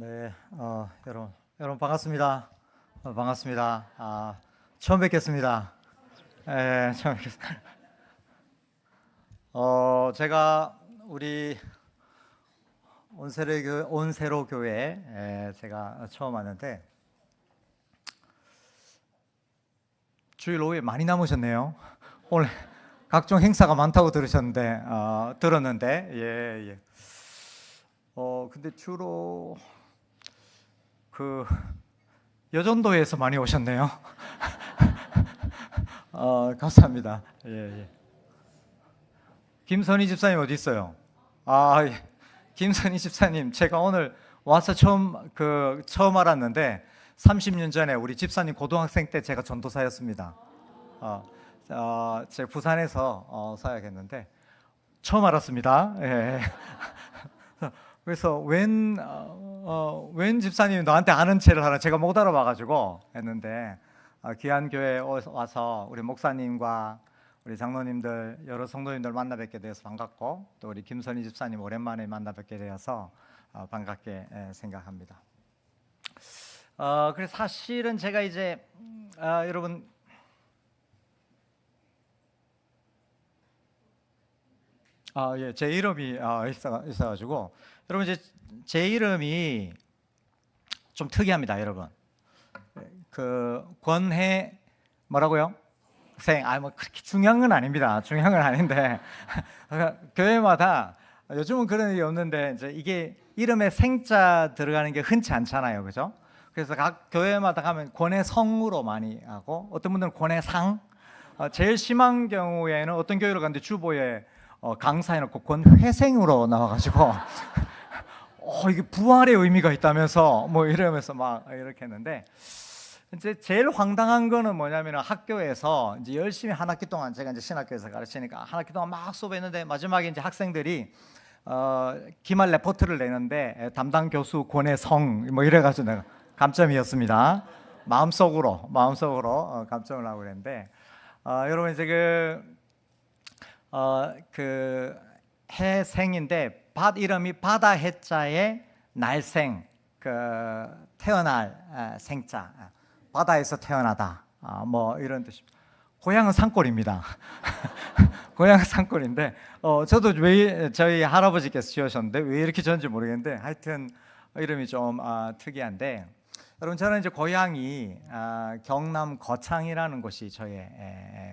네, 여러분 반갑습니다. 반갑습니다. 처음 뵙겠습니다. 처음 뵙겠습니다. 제가 우리 온세로 교회 제가 처음 왔는데 주일 오후에 많이 남으셨네요. 오늘 각종 행사가 많다고 들었는데 예. 근데 주로 여전도에서 많이 오셨네요. 감사합니다. 예. 김선희 집사님 어디 있어요? 예. 김선희 집사님, 제가 오늘 와서 처음 알았는데 30년 전에 우리 집사님 고등학생 때 제가 전도사였습니다. 제가 부산에서 사역했는데 처음 알았습니다. 예. 그래서 웬 집사님이 너한테 아는 체를 하나 제가 못 알아봐가지고 했는데 귀한 교회에 와서 우리 목사님과 우리 장로님들 여러 성도님들 만나 뵙게 되어서 반갑고, 또 우리 김선희 집사님 오랜만에 만나 뵙게 되어서 반갑게 생각합니다. 그래서 사실은 제가 이제 여러분 예, 제 이름이 있어가지고 여러분 이제 제 이름이 좀 특이합니다, 여러분. 권해 뭐라고요? 뭐 그렇게 중요한 건 아닙니다. 중요한 건 아닌데 교회마다 요즘은 그런 일이 없는데 이제 이게 이름에 생자 들어가는 게 흔치 않잖아요, 그죠? 그래서 각 교회마다 가면 권해성으로 많이 하고, 어떤 분들은 권해상. 제일 심한 경우에는 어떤 교회로 갔는데 주보에 강사해놓고 권회생으로 나와가지고 이게 부활의 의미가 있다면서 뭐 이러면서 막 이렇게 했는데, 이제 제일 황당한 거는 뭐냐면 학교에서 이제 열심히 한 학기 동안, 제가 이제 신학교에서 가르치니까 한 학기 동안 막 수업했는데 마지막에 이제 학생들이 기말 레포트를 내는데 담당 교수 권혜성 뭐 이래가지고 내가 감점이었습니다. 마음속으로 감점을 하고 그랬는데, 여러분 이제 해생인데 이름이 바다 해자에 날생, 태어날 생자, 바다에서 태어나다, 뭐 이런 뜻입니다. 고향은 산골입니다. 고향은 산골인데 저도 왜 저희 할아버지께서 지으셨는데 왜 이렇게 지었는지 모르겠는데 하여튼 이름이 좀 특이한데, 여러분 저는 이제 고향이 경남 거창이라는 곳이 저의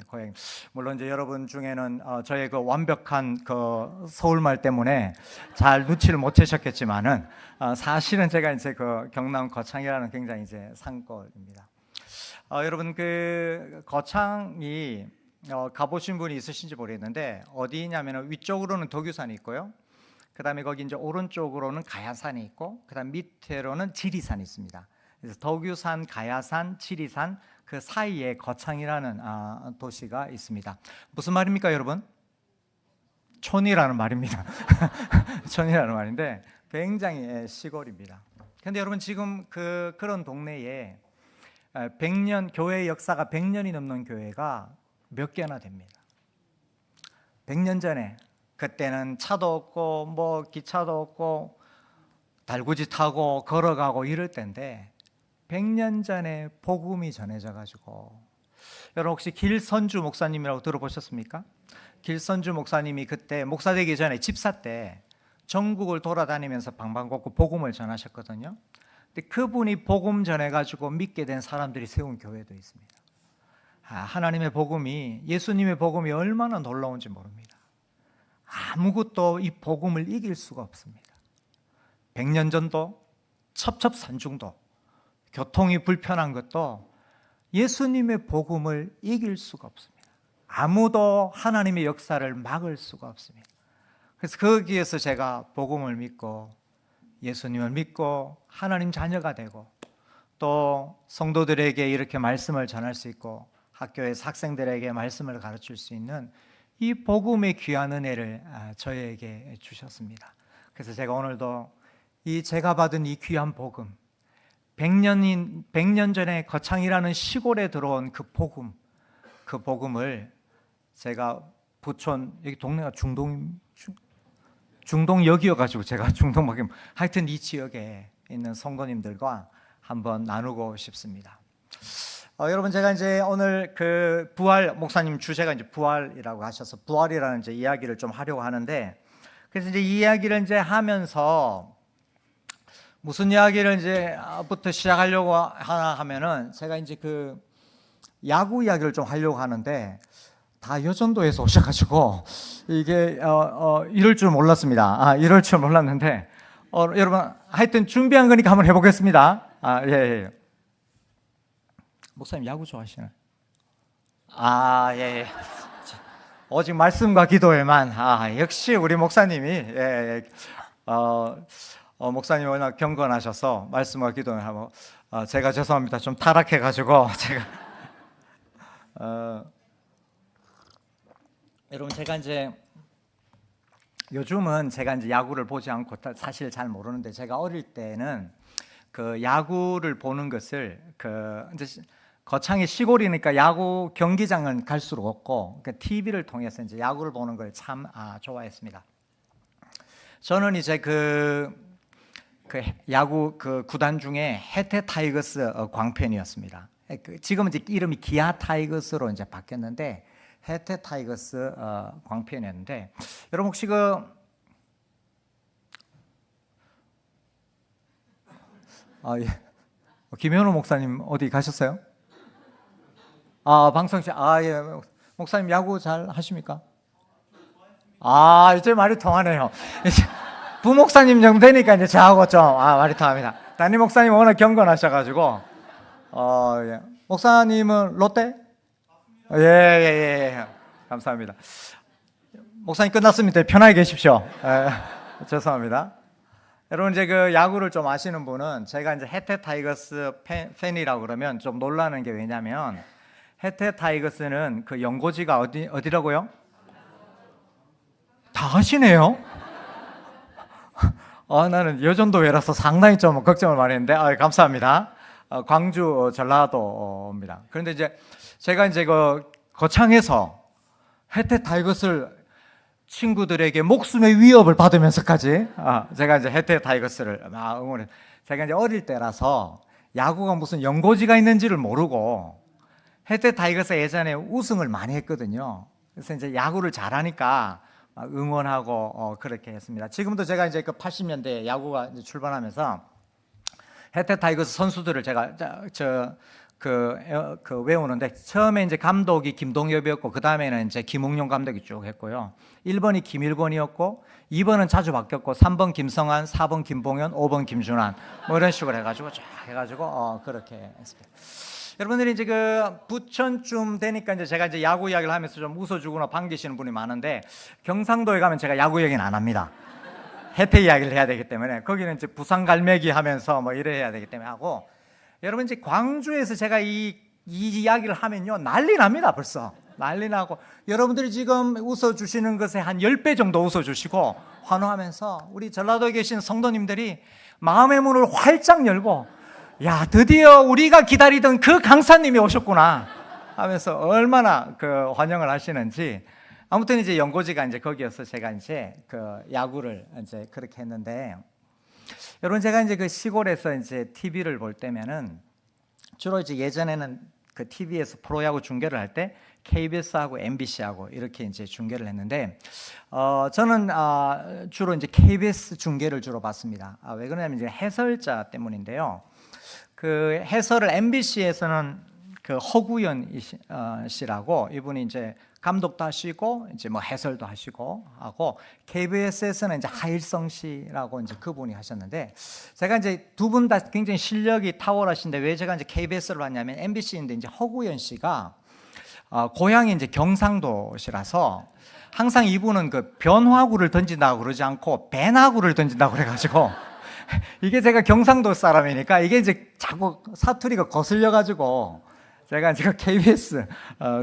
고향. 물론 이제 여러분 중에는 저의 그 완벽한 그 서울말 때문에 잘 눈치를 못 채셨겠지만은 사실은 제가 이제 그 경남 거창이라는 굉장히 이제 산골입니다. 여러분 그 거창이 가보신 분이 있으신지 모르겠는데 어디냐면은 위쪽으로는 덕유산이 있고요. 그다음에 거기 이제 오른쪽으로는 가야산이 있고, 그다음 밑으로는 지리산이 있습니다. 그래서 덕유산, 가야산, 지리산 그 사이에 거창이라는 도시가 있습니다. 무슨 말입니까, 여러분? 촌이라는 말입니다. 촌이라는 말인데 굉장히 시골입니다. 그런데 여러분 지금 그런 동네에 100년, 교회 역사가 100년이 넘는 교회가 몇 개나 됩니다. 100년 전에, 그때는 차도 없고 뭐 기차도 없고 달구지 타고 걸어가고 이럴 때인데 100년 전에 복음이 전해져 가지고, 여러분 혹시 길선주 목사님이라고 들어보셨습니까? 길선주 목사님이 그때 목사 되기 전에 집사 때 전국을 돌아다니면서 방방곡곡 복음을 전하셨거든요. 근데 그분이 복음 전해 가지고 믿게 된 사람들이 세운 교회도 있습니다. 하나님의 복음이, 예수님의 복음이 얼마나 놀라운지 모릅니다. 아무것도 이 복음을 이길 수가 없습니다. 100년 전도, 첩첩산중도, 교통이 불편한 것도 예수님의 복음을 이길 수가 없습니다. 아무도 하나님의 역사를 막을 수가 없습니다. 그래서 거기에서 제가 복음을 믿고 예수님을 믿고 하나님 자녀가 되고, 또 성도들에게 이렇게 말씀을 전할 수 있고 학교에서 학생들에게 말씀을 가르칠 수 있는 이 복음의 귀한 은혜를 저에게 주셨습니다. 그래서 제가 오늘도 제가 받은 이 귀한 복음, 100년 전에 거창이라는 시골에 들어온 그 복음을 제가 부촌, 여기 동네가 중동역이어가지고 제가 중동밖에, 하여튼 이 지역에 있는 성도님들과 한번 나누고 싶습니다. 여러분, 제가 이제 오늘 그 부활 목사님 주제가 이제 부활이라고 하셔서 부활이라는 이제 이야기를 좀 하려고 하는데, 그래서 이제 이 이야기를 이제 하면서 무슨 이야기를 이제부터 시작하려고 하나 하면은, 제가 이제 그 야구 이야기를 좀 하려고 하는데 다 여전도에서 오셔가지고 이게 이럴 줄 몰랐습니다. 이럴 줄 몰랐는데 여러분, 하여튼 준비한 거니까 한번 해보겠습니다. 예. 목사님 야구 좋아하시나요? 예. 오직 말씀과 기도에만. 역시 우리 목사님이 목사님 워낙 경건하셔서 말씀과 기도를 하고, 제가 죄송합니다. 좀 타락해가지고 제가 여러분, 제가 이제 요즘은 제가 이제 야구를 보지 않고 사실 잘 모르는데, 제가 어릴 때는 그 야구를 보는 것을 이제 거창이 시골이니까 야구 경기장은 갈 수가 없고, TV를 통해서 이제 야구를 보는 걸 참 좋아했습니다. 저는 이제 그 야구 그 구단 중에 해태 타이거스 광팬이었습니다. 지금은 이제 이름이 기아 타이거스로 이제 바뀌었는데, 해태 타이거스 광팬이었는데, 여러분 혹시 예. 김현우 목사님 어디 가셨어요? 방송실. 예. 목사님 야구 잘 하십니까? 이제 말이 통하네요. 이제 부목사님 정도 되니까 이제 저하고 좀 말이 통합니다. 담임 목사님 워낙 경건하셔가지고. 예. 목사님은 롯데? 예. 감사합니다. 목사님 끝났습니다. 편하게 계십시오. 죄송합니다. 여러분, 이제 그 야구를 좀 아시는 분은, 제가 이제 해태 타이거스 팬이라고 그러면 좀 놀라는 게, 왜냐면 해태 타이거스는 그 연고지가 어디라고요? 다 아시네요? 나는 여전도외라서 상당히 좀 걱정을 많이 했는데, 감사합니다. 광주 전라도입니다. 그런데 이제 제가 이제 거창에서 해태 타이거스를 친구들에게 목숨의 위협을 받으면서까지 제가 이제 해태 타이거스를 응원해. 제가 이제 어릴 때라서 야구가 무슨 연고지가 있는지를 모르고, 해태 타이거스 예전에 우승을 많이 했거든요. 그래서 이제 야구를 잘하니까 응원하고 그렇게 했습니다. 지금도 제가 이제 그 80년대 야구가 이제 출발하면서 해태 타이거스 선수들을 제가 외우는데, 처음에 이제 감독이 김동엽이었고, 그 다음에는 이제 김웅용 감독이 쭉 했고요. 1번이 김일권이었고, 2번은 자주 바뀌었고, 3번 김성환, 4번 김봉현, 5번 김준환, 뭐 이런 식으로 해가지고 쫙 해가지고 그렇게 했습니다. 여러분들이 이제 그 부천쯤 되니까 이제 제가 이제 야구 이야기를 하면서 좀 웃어주거나 반기시는 분이 많은데, 경상도에 가면 제가 야구 얘기는 안 합니다. 해태 이야기를 해야 되기 때문에, 거기는 이제 부산 갈매기 하면서 뭐 이래야 되기 때문에 하고, 여러분 이제 광주에서 제가 이 이야기를 하면요, 난리 납니다. 벌써 난리 나고, 여러분들이 지금 웃어주시는 것에 한 10배 정도 웃어주시고 환호하면서, 우리 전라도에 계신 성도님들이 마음의 문을 활짝 열고, 야, 드디어 우리가 기다리던 그 강사님이 오셨구나 하면서 얼마나 그 환영을 하시는지. 아무튼 이제 연고지가 이제 거기여서 제가 이제 그 야구를 이제 그렇게 했는데, 여러분 제가 이제 그 시골에서 이제 TV를 볼 때면은 주로 이제 예전에는 그 TV에서 프로야구 중계를 할 때 KBS하고 MBC하고 이렇게 이제 중계를 했는데, 저는 주로 이제 KBS 중계를 주로 봤습니다. 왜 그러냐면 이제 해설자 때문인데요. 그 해설을 MBC에서는 그 허구연 씨라고, 이분이 이제 감독도 하시고 이제 뭐 해설도 하시고 하고, KBS에서는 이제 하일성 씨라고 이제 그분이 하셨는데, 제가 이제 두 분 다 굉장히 실력이 탁월하신데, 왜 제가 이제 KBS를 봤냐면, MBC인데 이제 허구연 씨가 고향이 이제 경상도시라서 항상 이분은 그 변화구를 던진다고 그러지 않고 배나구를 던진다고 그래가지고 이게 제가 경상도 사람이니까 이게 이제 자꾸 사투리가 거슬려 가지고 제가 이제 KBS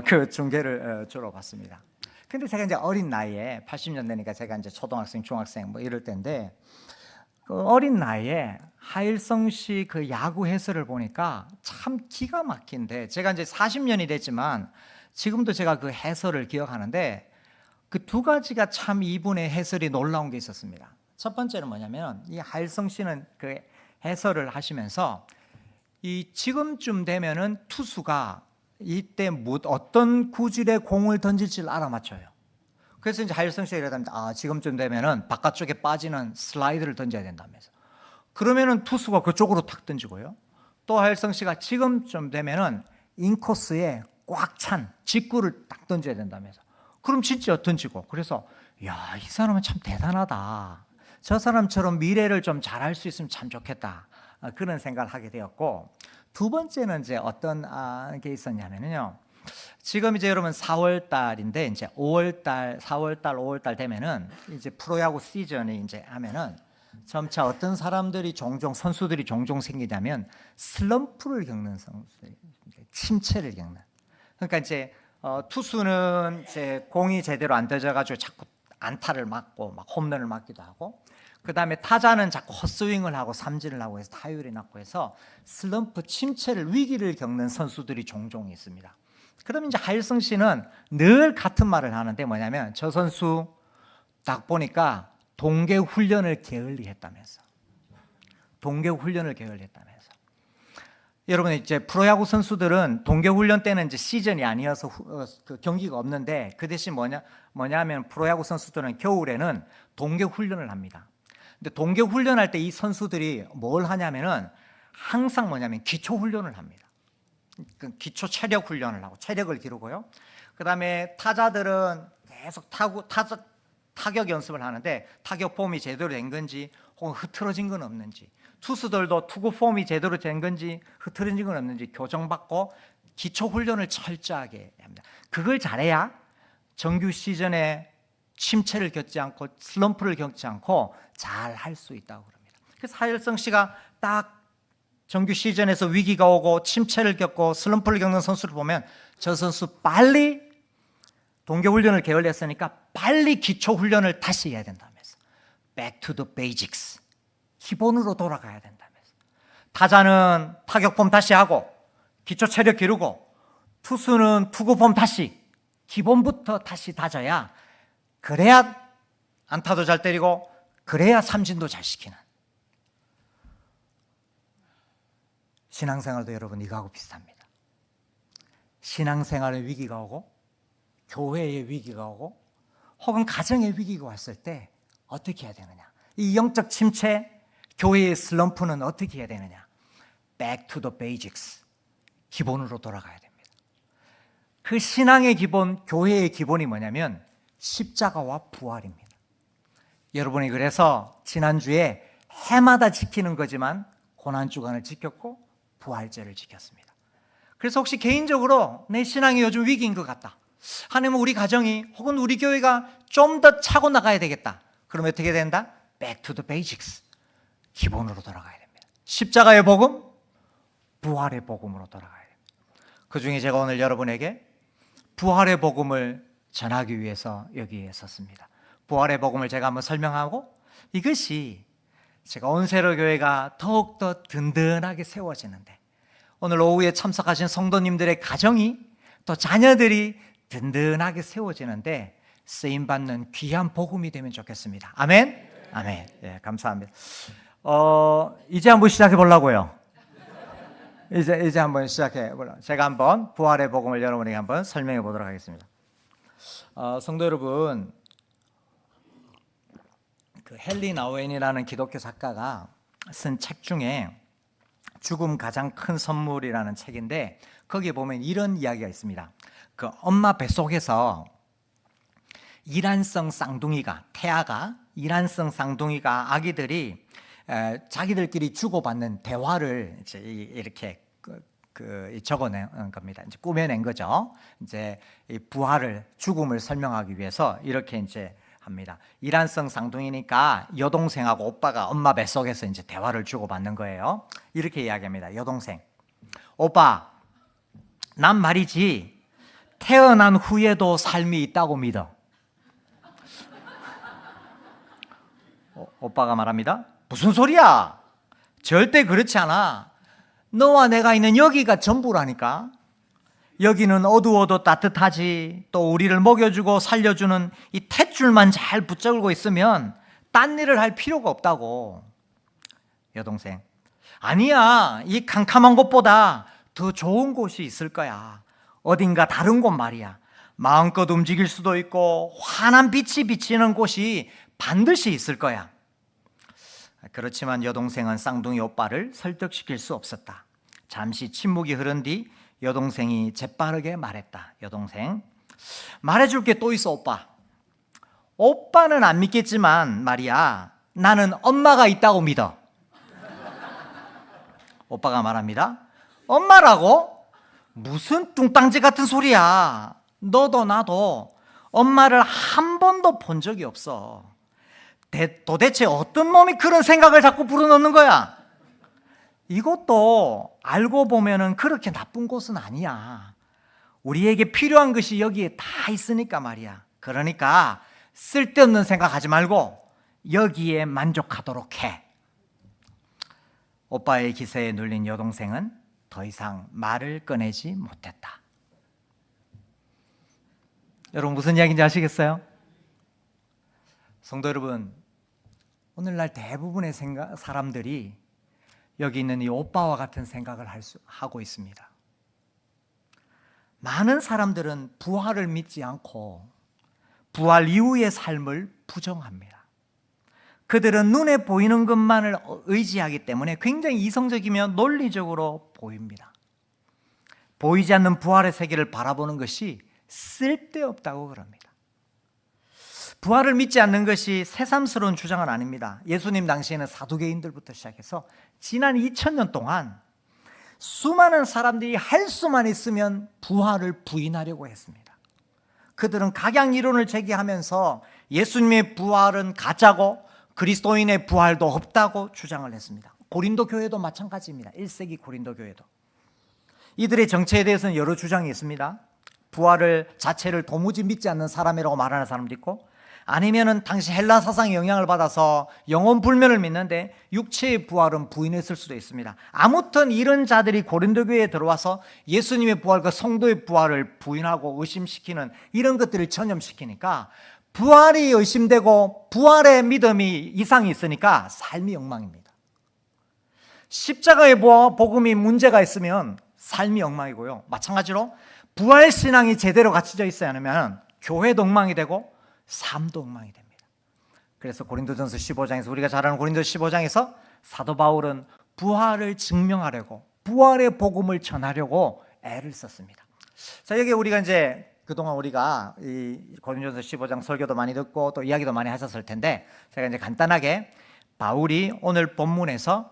그 중계를 주로 봤습니다. 근데 제가 이제 어린 나이에 80년대니까 제가 이제 초등학생, 중학생 뭐 이럴 때인데, 그 어린 나이에 하일성 씨 그 야구 해설을 보니까 참 기가 막힌데, 제가 이제 40년이 됐지만 지금도 제가 그 해설을 기억하는데, 그 두 가지가 참 이분의 해설이 놀라운 게 있었습니다. 첫 번째는 뭐냐면, 이 하일성 씨는 그 해설을 하시면서 이 지금쯤 되면은 투수가 이때 어떤 구질의 공을 던질지를 알아맞혀요. 그래서 이제 하일성 씨가 이러답니다. 지금쯤 되면은 바깥쪽에 빠지는 슬라이드를 던져야 된다면서. 그러면은 투수가 그쪽으로 탁 던지고요. 또 하일성 씨가 지금쯤 되면은 인코스에 꽉 찬 직구를 딱 던져야 된다면서. 그럼 진짜 던지고. 그래서 이 사람은 참 대단하다. 저 사람처럼 미래를 좀 잘할 수 있으면 참 좋겠다. 그런 생각을 하게 되었고, 두 번째는 이제 어떤 게 있었냐면요. 지금 이제 여러분 4월 달인데 이제 5월 달, 4월 달, 5월 달 되면은 이제 프로야구 시즌이 이제 하면은 점차 어떤 사람들이 선수들이 종종 생기냐면 슬럼프를 겪는 선수들, 침체를 겪는. 그러니까 이제 투수는 이제 공이 제대로 안 던져가지고 자꾸 안타를 맞고 막 홈런을 맞기도 하고, 그 다음에 타자는 자꾸 헛스윙을 하고 삼진을 하고 해서 타율이 낮고 해서 슬럼프, 침체를, 위기를 겪는 선수들이 종종 있습니다. 그러면 이제 하일성 씨는 늘 같은 말을 하는데 뭐냐면, 저 선수 딱 보니까 동계 훈련을 게을리 했다면서. 동계 훈련을 게을리 했다면서. 여러분 이제 프로야구 선수들은 동계 훈련 때는 이제 시즌이 아니어서 그 경기가 없는데, 그 대신 뭐냐면 프로야구 선수들은 겨울에는 동계 훈련을 합니다. 근데 동계 훈련할 때 이 선수들이 뭘 하냐면은 항상 뭐냐면 기초 훈련을 합니다. 그 기초 체력 훈련을 하고 체력을 기르고요. 그 다음에 타자들은 계속 타격 연습을 하는데 타격 폼이 제대로 된 건지 혹은 흐트러진 건 없는지, 투수들도 투구 폼이 제대로 된 건지 흐트러진 건 없는지 교정받고 기초 훈련을 철저하게 합니다. 그걸 잘해야 정규 시즌에 침체를 겪지 않고 슬럼프를 겪지 않고 잘 할 수 있다고 합니다. 그래서 하일성 씨가 딱 정규 시즌에서 위기가 오고 침체를 겪고 슬럼프를 겪는 선수를 보면 저 선수 빨리 동계 훈련을 게을리 했으니까 빨리 기초 훈련을 다시 해야 된다면서. Back to the basics. 기본으로 돌아가야 된다면서. 타자는 타격폼 다시 하고 기초 체력 기르고, 투수는 투구폼 다시 기본부터 다시 다져야, 그래야 안타도 잘 때리고 그래야 삼진도 잘 시키는. 신앙생활도 여러분 이거하고 비슷합니다. 신앙생활의 위기가 오고 교회의 위기가 오고 혹은 가정의 위기가 왔을 때 어떻게 해야 되느냐, 이 영적 침체, 교회의 슬럼프는 어떻게 해야 되느냐. Back to the basics. 기본으로 돌아가야 됩니다. 그 신앙의 기본, 교회의 기본이 뭐냐면 십자가와 부활입니다. 여러분이 그래서 지난주에 해마다 지키는 거지만 고난주간을 지켰고 부활절을 지켰습니다. 그래서 혹시 개인적으로 내 신앙이 요즘 위기인 것 같다, 하나님은 우리 가정이 혹은 우리 교회가 좀 더 차고 나가야 되겠다, 그러면 어떻게 된다? Back to the basics. 기본으로 돌아가야 됩니다. 십자가의 복음, 부활의 복음으로 돌아가야 됩니다. 그 중에 제가 오늘 여러분에게 부활의 복음을 전하기 위해서 여기에 섰습니다. 부활의 복음을 제가 한번 설명하고, 이것이 제가 온세로 교회가 더욱더 든든하게 세워지는데, 오늘 오후에 참석하신 성도님들의 가정이 또 자녀들이 든든하게 세워지는데 쓰임받는 귀한 복음이 되면 좋겠습니다. 아멘? 아멘. 예, 감사합니다. 이제 한번 시작해 보려고요. 이제 한번 시작해 보려고. 제가 한번 부활의 복음을 여러분에게 한번 설명해 보도록 하겠습니다. 성도 여러분, 그 헨리 나우엔이라는 기독교 작가가 쓴 책 중에 죽음 가장 큰 선물이라는 책인데, 거기에 보면 이런 이야기가 있습니다. 그 엄마 뱃속에서 이란성 쌍둥이가, 태아가, 이란성 쌍둥이가, 아기들이 자기들끼리 주고받는 대화를 이제 이렇게 적어낸 겁니다. 이제 꾸며낸 거죠. 이제 이 부활을, 죽음을 설명하기 위해서 이렇게 이제 합니다. 이란성 쌍둥이니까 여동생하고 오빠가 엄마 뱃속에서 이제 대화를 주고받는 거예요. 이렇게 이야기합니다. 여동생, 오빠, 난 말이지 태어난 후에도 삶이 있다고 믿어. 오빠가 말합니다. 무슨 소리야? 절대 그렇지 않아. 너와 내가 있는 여기가 전부라니까. 여기는 어두워도 따뜻하지. 또 우리를 먹여주고 살려주는 이 탯줄만 잘 붙잡고 있으면 딴 일을 할 필요가 없다고. 여동생, 아니야, 이 캄캄한 곳보다 더 좋은 곳이 있을 거야. 어딘가 다른 곳 말이야. 마음껏 움직일 수도 있고 환한 빛이 비치는 곳이 반드시 있을 거야. 그렇지만 여동생은 쌍둥이 오빠를 설득시킬 수 없었다. 잠시 침묵이 흐른 뒤 여동생이 재빠르게 말했다. 여동생, 말해줄 게 또 있어 오빠. 오빠는 안 믿겠지만 말이야, 나는 엄마가 있다고 믿어. 오빠가 말합니다. 엄마라고? 무슨 뚱땅지 같은 소리야. 너도 나도 엄마를 한 번도 본 적이 없어. 도대체 어떤 놈이 그런 생각을 자꾸 불어넣는 거야? 이것도 알고 보면은 그렇게 나쁜 곳은 아니야. 우리에게 필요한 것이 여기에 다 있으니까 말이야. 그러니까 쓸데없는 생각하지 말고 여기에 만족하도록 해. 오빠의 기세에 눌린 여동생은 더 이상 말을 꺼내지 못했다. 여러분, 무슨 이야기인지 아시겠어요? 성도 여러분, 오늘날 대부분의 사람들이 여기 있는 이 오빠와 같은 생각을 하고 있습니다. 많은 사람들은 부활을 믿지 않고 부활 이후의 삶을 부정합니다. 그들은 눈에 보이는 것만을 의지하기 때문에 굉장히 이성적이며 논리적으로 보입니다. 보이지 않는 부활의 세계를 바라보는 것이 쓸데없다고 그럽니다. 부활을 믿지 않는 것이 새삼스러운 주장은 아닙니다. 예수님 당시에는 사두개인들부터 시작해서 지난 2000년 동안 수많은 사람들이 할 수만 있으면 부활을 부인하려고 했습니다. 그들은 각양 이론을 제기하면서 예수님의 부활은 가짜고 그리스도인의 부활도 없다고 주장을 했습니다. 고린도 교회도 마찬가지입니다. 1세기 고린도 교회도. 이들의 정체에 대해서는 여러 주장이 있습니다. 부활을 자체를 도무지 믿지 않는 사람이라고 말하는 사람도 있고, 아니면은 당시 헬라 사상의 영향을 받아서 영혼 불면을 믿는데 육체의 부활은 부인했을 수도 있습니다. 아무튼 이런 자들이 고린도 교회에 들어와서 예수님의 부활과 성도의 부활을 부인하고 의심시키는 이런 것들을 전염시키니까 부활이 의심되고 부활의 믿음이 이상이 있으니까 삶이 엉망입니다. 십자가의 복음이 문제가 있으면 삶이 엉망이고요. 마찬가지로 부활신앙이 제대로 갖춰져 있어야 하면 교회도 엉망이 되고 삶도 엉망이 됩니다. 그래서 고린도전서 15장에서 우리가 잘 아는 고린도 15장에서 사도 바울은 부활을 증명하려고 부활의 복음을 전하려고 애를 썼습니다. 자, 여기 우리가 이제 그동안 우리가 이 고린도전서 15장 설교도 많이 듣고 또 이야기도 많이 하셨을 텐데, 제가 이제 간단하게 바울이 오늘 본문에서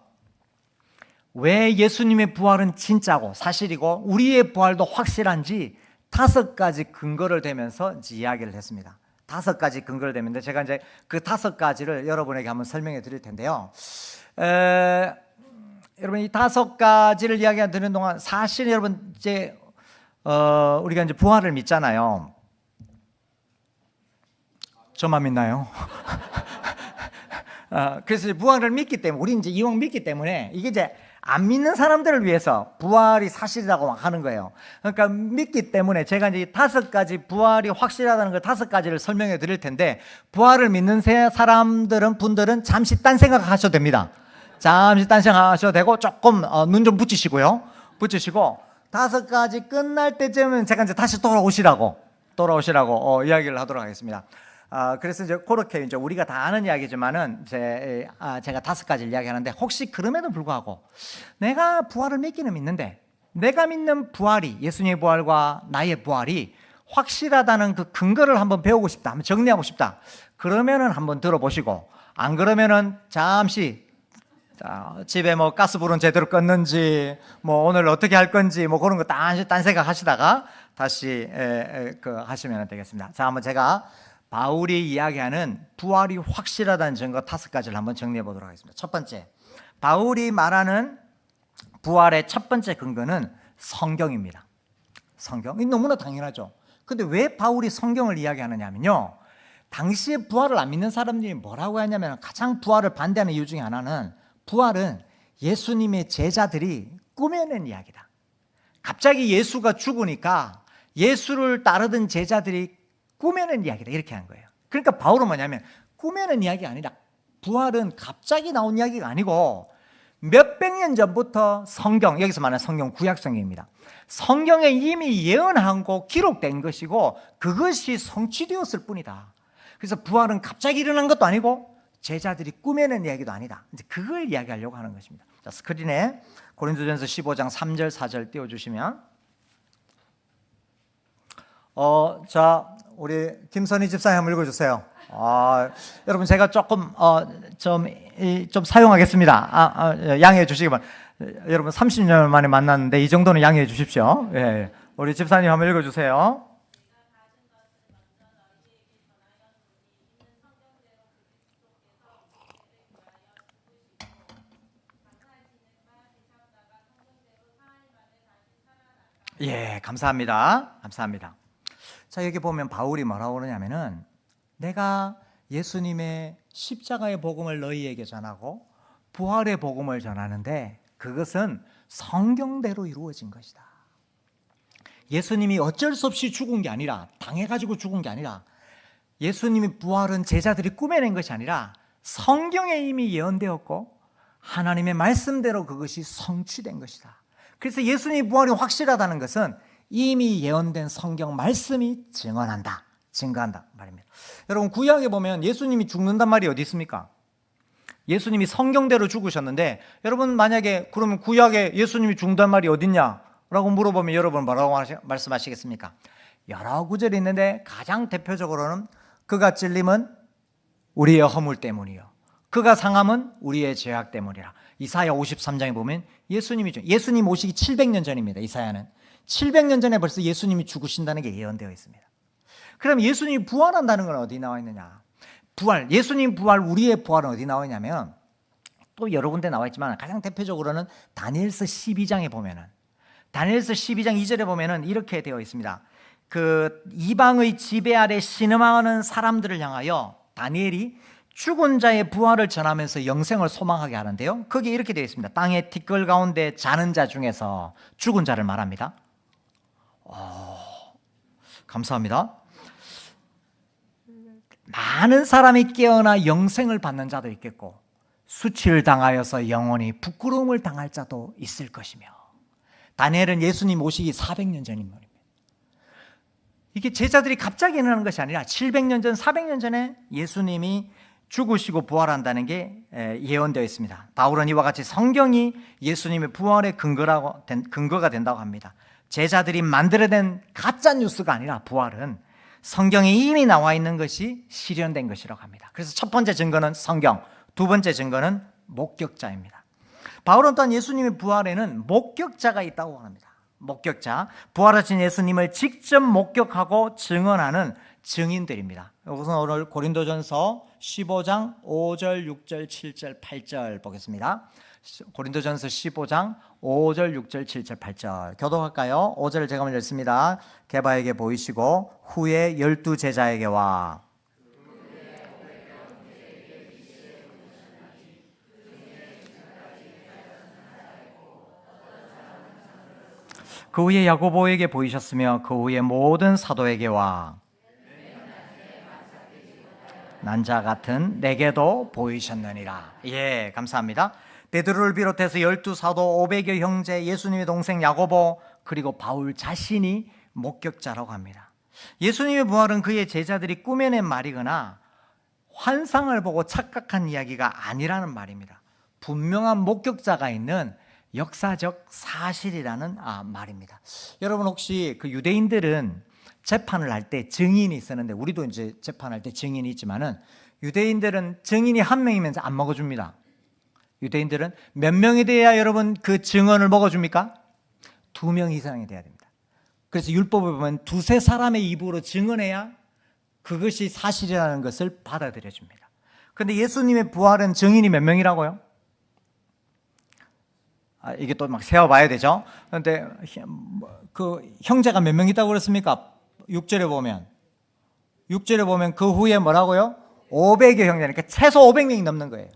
왜 예수님의 부활은 진짜고 사실이고 우리의 부활도 확실한지 5가지 근거를 대면서 이제 이야기를 했습니다. 5가지 근거를 대면서 제가 이제 그 5가지를 여러분에게 한번 설명해 드릴 텐데요. 여러분, 이 5가지를 이야기 드리는 동안 사실 여러분 이제 우리가 이제 부활을 믿잖아요. 저만 믿나요? 그래서 부활을 믿기 때문에, 우리 이제 이왕 믿기 때문에 이게 이제 안 믿는 사람들을 위해서 부활이 사실이라고 막 하는 거예요. 그러니까 믿기 때문에 제가 이제 5가지 부활이 확실하다는 걸 5가지를 설명해 드릴 텐데, 부활을 믿는 분들은 잠시 딴 생각하셔도 됩니다. 잠시 딴 생각하셔도 되고 조금 눈 좀 붙이시고요. 붙이시고 5가지 끝날 때쯤은 제가 이제 다시 돌아오시라고 이야기를 하도록 하겠습니다. 그래서 이제 그렇게 이제 우리가 다 아는 이야기지만은 제가 5가지를 이야기하는데, 혹시 그럼에도 불구하고 내가 부활을 믿기는 믿는데 내가 믿는 부활이, 예수님의 부활과 나의 부활이 확실하다는 그 근거를 한번 배우고 싶다, 한번 정리하고 싶다, 그러면은 한번 들어보시고, 안 그러면은 잠시 집에 뭐 가스불은 제대로 껐는지, 뭐 오늘 어떻게 할 건지, 뭐 그런 거 딴 생각 하시다가 다시 하시면 되겠습니다. 자, 한번 제가 바울이 이야기하는 부활이 확실하다는 증거 5가지를 한번 정리해 보도록 하겠습니다. 첫 번째, 바울이 말하는 부활의 첫 번째 근거는 성경입니다. 성경. 이 너무나 당연하죠. 근데 왜 바울이 성경을 이야기하느냐면요, 당시에 부활을 안 믿는 사람들이 뭐라고 하냐면, 가장 부활을 반대하는 이유 중에 하나는 부활은 예수님의 제자들이 꾸며낸 이야기다. 갑자기 예수가 죽으니까 예수를 따르던 제자들이 꾸며낸 이야기다, 이렇게 하는 거예요. 그러니까 바울은 뭐냐면, 꾸며낸 이야기가 아니라 부활은 갑자기 나온 이야기가 아니고 몇백 년 전부터 성경, 여기서 말하는 성경 구약 성경입니다. 성경에 이미 예언하고 기록된 것이고 그것이 성취되었을 뿐이다. 그래서 부활은 갑자기 일어난 것도 아니고 제자들이 꾸며낸 이야기도 아니다. 이제 그걸 이야기하려고 하는 것입니다. 자, 스크린에 고린도전서 15장 3절 4절 띄워주시면 자, 우리 김선희 집사님 한번 읽어주세요. 여러분 제가 조금 좀 사용하겠습니다. 양해해 주시기 바랍니다. 여러분 30년 만에 만났는데 이 정도는 양해해 주십시오. 예, 우리 집사님 한번 읽어주세요. 예, 감사합니다. 감사합니다. 자, 여기 보면 바울이 뭐라고 그러냐면은 내가 예수님의 십자가의 복음을 너희에게 전하고 부활의 복음을 전하는데 그것은 성경대로 이루어진 것이다. 예수님이 어쩔 수 없이 죽은 게 아니라 당해가지고 죽은 게 아니라 예수님의 부활은 제자들이 꾸며낸 것이 아니라 성경에 이미 예언되었고 하나님의 말씀대로 그것이 성취된 것이다. 그래서 예수님의 부활이 확실하다는 것은 이미 예언된 성경 말씀이 증거한다 말입니다. 여러분 구약에 보면 예수님이 죽는단 말이 어디 있습니까? 예수님이 성경대로 죽으셨는데 여러분 만약에 그러면 구약에 예수님이 죽는단 말이 어딨냐? 라고 물어보면 여러분 뭐라고 말씀하시겠습니까? 여러 구절이 있는데 가장 대표적으로는 그가 찔림은 우리의 허물 때문이요 그가 상함은 우리의 죄악 때문이라. 이사야 53장에 보면 예수님 오시기 700년 전입니다. 이사야는 700년 전에 벌써 예수님이 죽으신다는 게 예언되어 있습니다. 그럼 예수님이 부활한다는 건 어디 나와 있느냐? 예수님 부활, 우리의 부활은 어디 나와 있냐면 또 여러 군데 나와 있지만 가장 대표적으로는 다니엘서 12장에 보면은 다니엘서 12장 2절에 보면은 이렇게 되어 있습니다. 그 이방의 지배 아래 신음하는 사람들을 향하여 다니엘이 죽은 자의 부활을 전하면서 영생을 소망하게 하는데요. 거기에 이렇게 되어 있습니다. 땅의 티끌 가운데 자는 자 중에서 죽은 자를 말합니다. 감사합니다. 많은 사람이 깨어나 영생을 받는 자도 있겠고 수치를 당하여서 영원히 부끄러움을 당할 자도 있을 것이며 다니엘은 예수님 오시기 400년 전인 말입니다. 이게 제자들이 갑자기 일어나는 것이 아니라 700년 전, 400년 전에 예수님이 죽으시고 부활한다는 게 예언되어 있습니다. 바울은 이와 같이 성경이 예수님의 부활의 근거가 된다고 합니다. 제자들이 만들어낸 가짜 뉴스가 아니라 부활은 성경에 이미 나와 있는 것이 실현된 것이라고 합니다. 그래서 첫 번째 증거는 성경, 두 번째 증거는 목격자입니다. 바울은 또한 예수님의 부활에는 목격자가 있다고 합니다. 목격자, 부활하신 예수님을 직접 목격하고 증언하는 증인들입니다. 우선 오늘 고린도전서 15장 5절, 6절, 7절, 8절 보겠습니다. 고린도전서 15장 5절, 6절, 7절, 8절 교독할까요? 5절을 제가 먼저 읽습니다. 게바에게 보이시고 후에 12 제자에게와 그 후에 야고보에게 보이셨으며 그 후에 모든 사도에게와 난자 같은 내게도 보이셨느니라. 예, 감사합니다. 베드로를 비롯해서 12 사도 500여 형제, 예수님의 동생 야고보 그리고 바울 자신이 목격자라고 합니다. 예수님의 부활은 그의 제자들이 꾸며낸 말이거나 환상을 보고 착각한 이야기가 아니라는 말입니다. 분명한 목격자가 있는 역사적 사실이라는 말입니다. 여러분 혹시 그 유대인들은 재판을 할 때 증인이 있었는데 우리도 이제 재판할 때 증인이 있지만은 유대인들은 증인이 한 명이면 안 먹어줍니다. 유대인들은 몇 명이 돼야 여러분 그 증언을 먹어줍니까? 2명 이상이 돼야 됩니다. 그래서 율법에 보면 두세 사람의 입으로 증언해야 그것이 사실이라는 것을 받아들여 줍니다. 그런데 예수님의 부활은 증인이 몇 명이라고요? 이게 또 막 세어봐야 되죠. 그런데 그 형제가 몇 명 있다고 그랬습니까? 6절에 보면 그 후에 뭐라고요? 500여 형제니까 최소 500명이 넘는 거예요.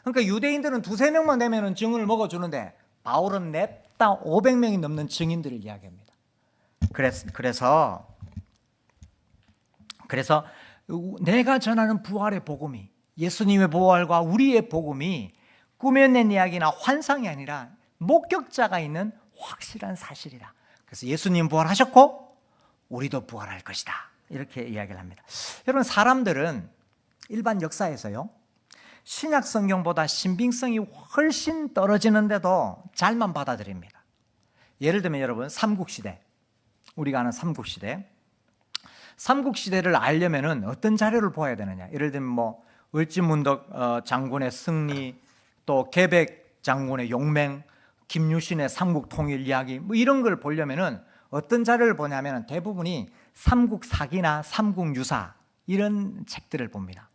그러니까 유대인들은 두세 명만 되면 증언을 먹어주는데 바울은 냅다 500명이 넘는 증인들을 이야기합니다. 그래서 내가 전하는 부활의 복음이 예수님의 부활과 우리의 복음이 꾸며낸 이야기나 환상이 아니라 목격자가 있는 확실한 사실이다. 그래서 예수님 부활하셨고 우리도 부활할 것이다. 이렇게 이야기를 합니다. 여러분, 사람들은 일반 역사에서요, 신약 성경보다 신빙성이 훨씬 떨어지는데도 잘만 받아들입니다. 예를 들면 여러분, 삼국시대, 우리가 아는 삼국시대, 삼국시대를 알려면은 어떤 자료를 보아야 되느냐? 예를 들면 뭐 을지문덕 장군의 승리, 또 계백 장군의 용맹, 김유신의 삼국통일 이야기, 뭐 이런 걸 보려면은 어떤 자료를 보냐면 대부분이 삼국사기나 삼국유사 이런 책들을 봅니다.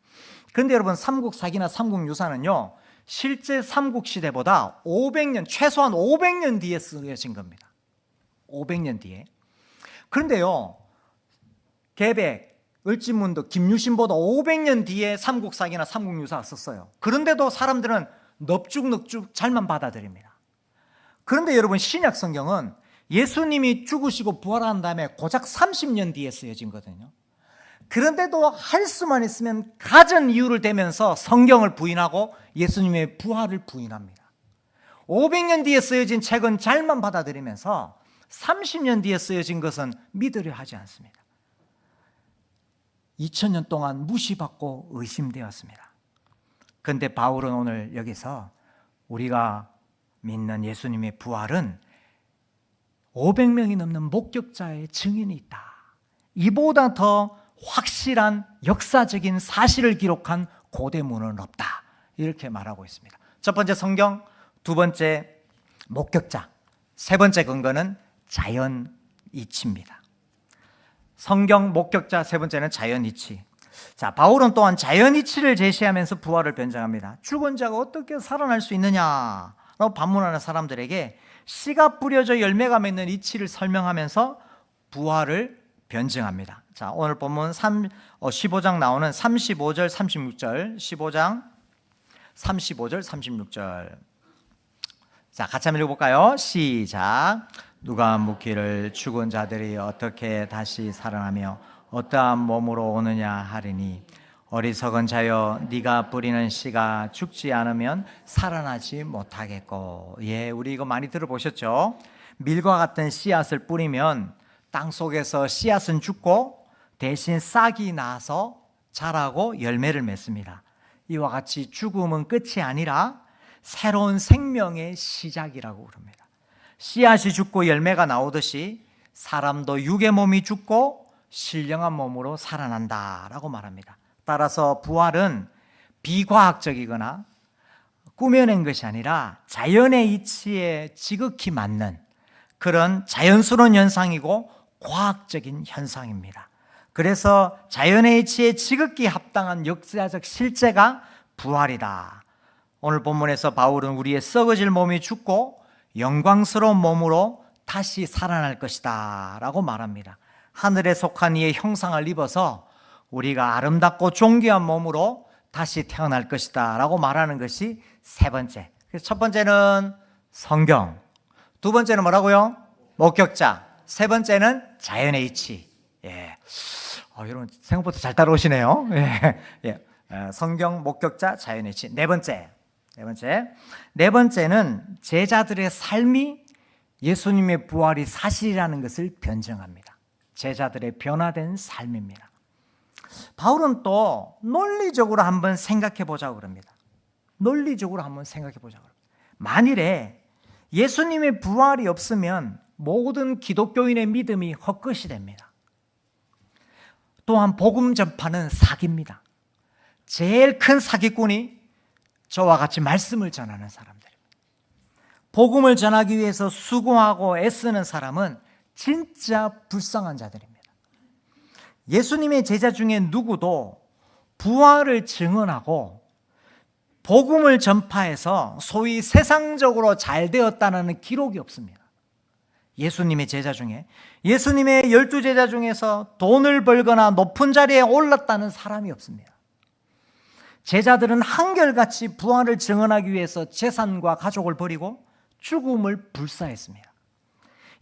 그런데 여러분, 삼국사기나 삼국유사는요, 실제 삼국시대보다 500년, 최소한 500년 뒤에 쓰여진 겁니다. 500년 뒤에. 그런데요, 계백, 을지문덕, 김유신보다 500년 뒤에 삼국사기나 삼국유사 썼어요. 그런데도 사람들은 넙죽넙죽 잘만 받아들입니다. 그런데 여러분, 신약 성경은 예수님이 죽으시고 부활한 다음에 고작 30년 뒤에 쓰여진 거거든요. 그런데도 할 수만 있으면 갖은 이유를 대면서 성경을 부인하고 예수님의 부활을 부인합니다. 500년 뒤에 쓰여진 책은 잘만 받아들이면서 30년 뒤에 쓰여진 것은 믿으려 하지 않습니다. 2000년 동안 무시받고 의심되었습니다. 그런데 바울은 오늘 여기서 우리가 믿는 예수님의 부활은 500명이 넘는 목격자의 증인이 있다. 이보다 더 확실한 역사적인 사실을 기록한 고대문은 없다. 이렇게 말하고 있습니다. 첫 번째 성경, 두 번째 목격자, 세 번째 근거는 자연 이치입니다. 성경, 목격자, 세 번째는 자연 이치. 자, 바울은 또한 자연 이치를 제시하면서 부활을 변증합니다. 죽은 자가 어떻게 살아날 수 있느냐라고 반문하는 사람들에게 씨가 뿌려져 열매가 맺는 이치를 설명하면서 부활을 변증합니다. 자, 오늘 본문 15장 나오는 35절, 36절, 15장 35절, 36절. 자, 같이 한번 읽어볼까요? 시작. 누가 묻기를 죽은 자들이 어떻게 다시 살아나며 어떠한 몸으로 오느냐 하리니 어리석은 자여, 네가 뿌리는 씨가 죽지 않으면 살아나지 못하겠고. 예, 우리 이거 많이 들어보셨죠? 밀과 같은 씨앗을 뿌리면 땅 속에서 씨앗은 죽고 대신 싹이 나서 자라고 열매를 맺습니다. 이와 같이 죽음은 끝이 아니라 새로운 생명의 시작이라고 그럽니다. 씨앗이 죽고 열매가 나오듯이 사람도 육의 몸이 죽고 신령한 몸으로 살아난다라고 말합니다. 따라서 부활은 비과학적이거나 꾸며낸 것이 아니라 자연의 이치에 지극히 맞는 그런 자연스러운 현상이고 과학적인 현상입니다. 그래서 자연의 이치에 지극히 합당한 역사적 실제가 부활이다. 오늘 본문에서 바울은 우리의 썩어질 몸이 죽고 영광스러운 몸으로 다시 살아날 것이다 라고 말합니다. 하늘에 속한 이의 형상을 입어서 우리가 아름답고 존귀한 몸으로 다시 태어날 것이다 라고 말하는 것이 세 번째. 그래서 첫 번째는 성경, 두 번째는 뭐라고요? 목격자, 세 번째는 자연의 이치. 예. 여러분 생각보다 잘 따라오시네요. 예. 성경, 목격자, 자연의 이치. 네 번째는 제자들의 삶이 예수님의 부활이 사실이라는 것을 변증합니다. 제자들의 변화된 삶입니다. 바울은 또 논리적으로 한번 생각해 보자고 그럽니다. 만일에 예수님의 부활이 없으면 모든 기독교인의 믿음이 헛것이 됩니다. 또한 복음 전파는 사기입니다. 제일 큰 사기꾼이 저와 같이 말씀을 전하는 사람들입니다. 복음을 전하기 위해서 수고하고 애쓰는 사람은 진짜 불쌍한 자들입니다. 예수님의 제자 중에 누구도 부활을 증언하고 복음을 전파해서 소위 세상적으로 잘 되었다는 기록이 없습니다. 예수님의 제자 중에, 예수님의 12제자 중에서 돈을 벌거나 높은 자리에 올랐다는 사람이 없습니다. 제자들은 한결같이 부활을 증언하기 위해서 재산과 가족을 버리고 죽음을 불사했습니다.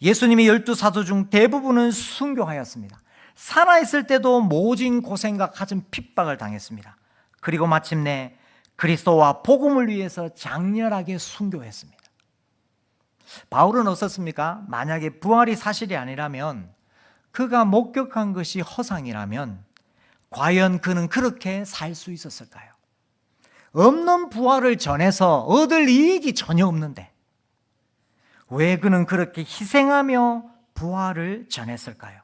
예수님의 12사도 중 대부분은 순교하였습니다. 살아있을 때도 모진 고생과 갖은 핍박을 당했습니다. 그리고 마침내 그리스도와 복음을 위해서 장렬하게 순교했습니다. 바울은 어떻습니까? 만약에 부활이 사실이 아니라면, 그가 목격한 것이 허상이라면 과연 그는 그렇게 살 수 있었을까요? 없는 부활을 전해서 얻을 이익이 전혀 없는데 왜 그는 그렇게 희생하며 부활을 전했을까요?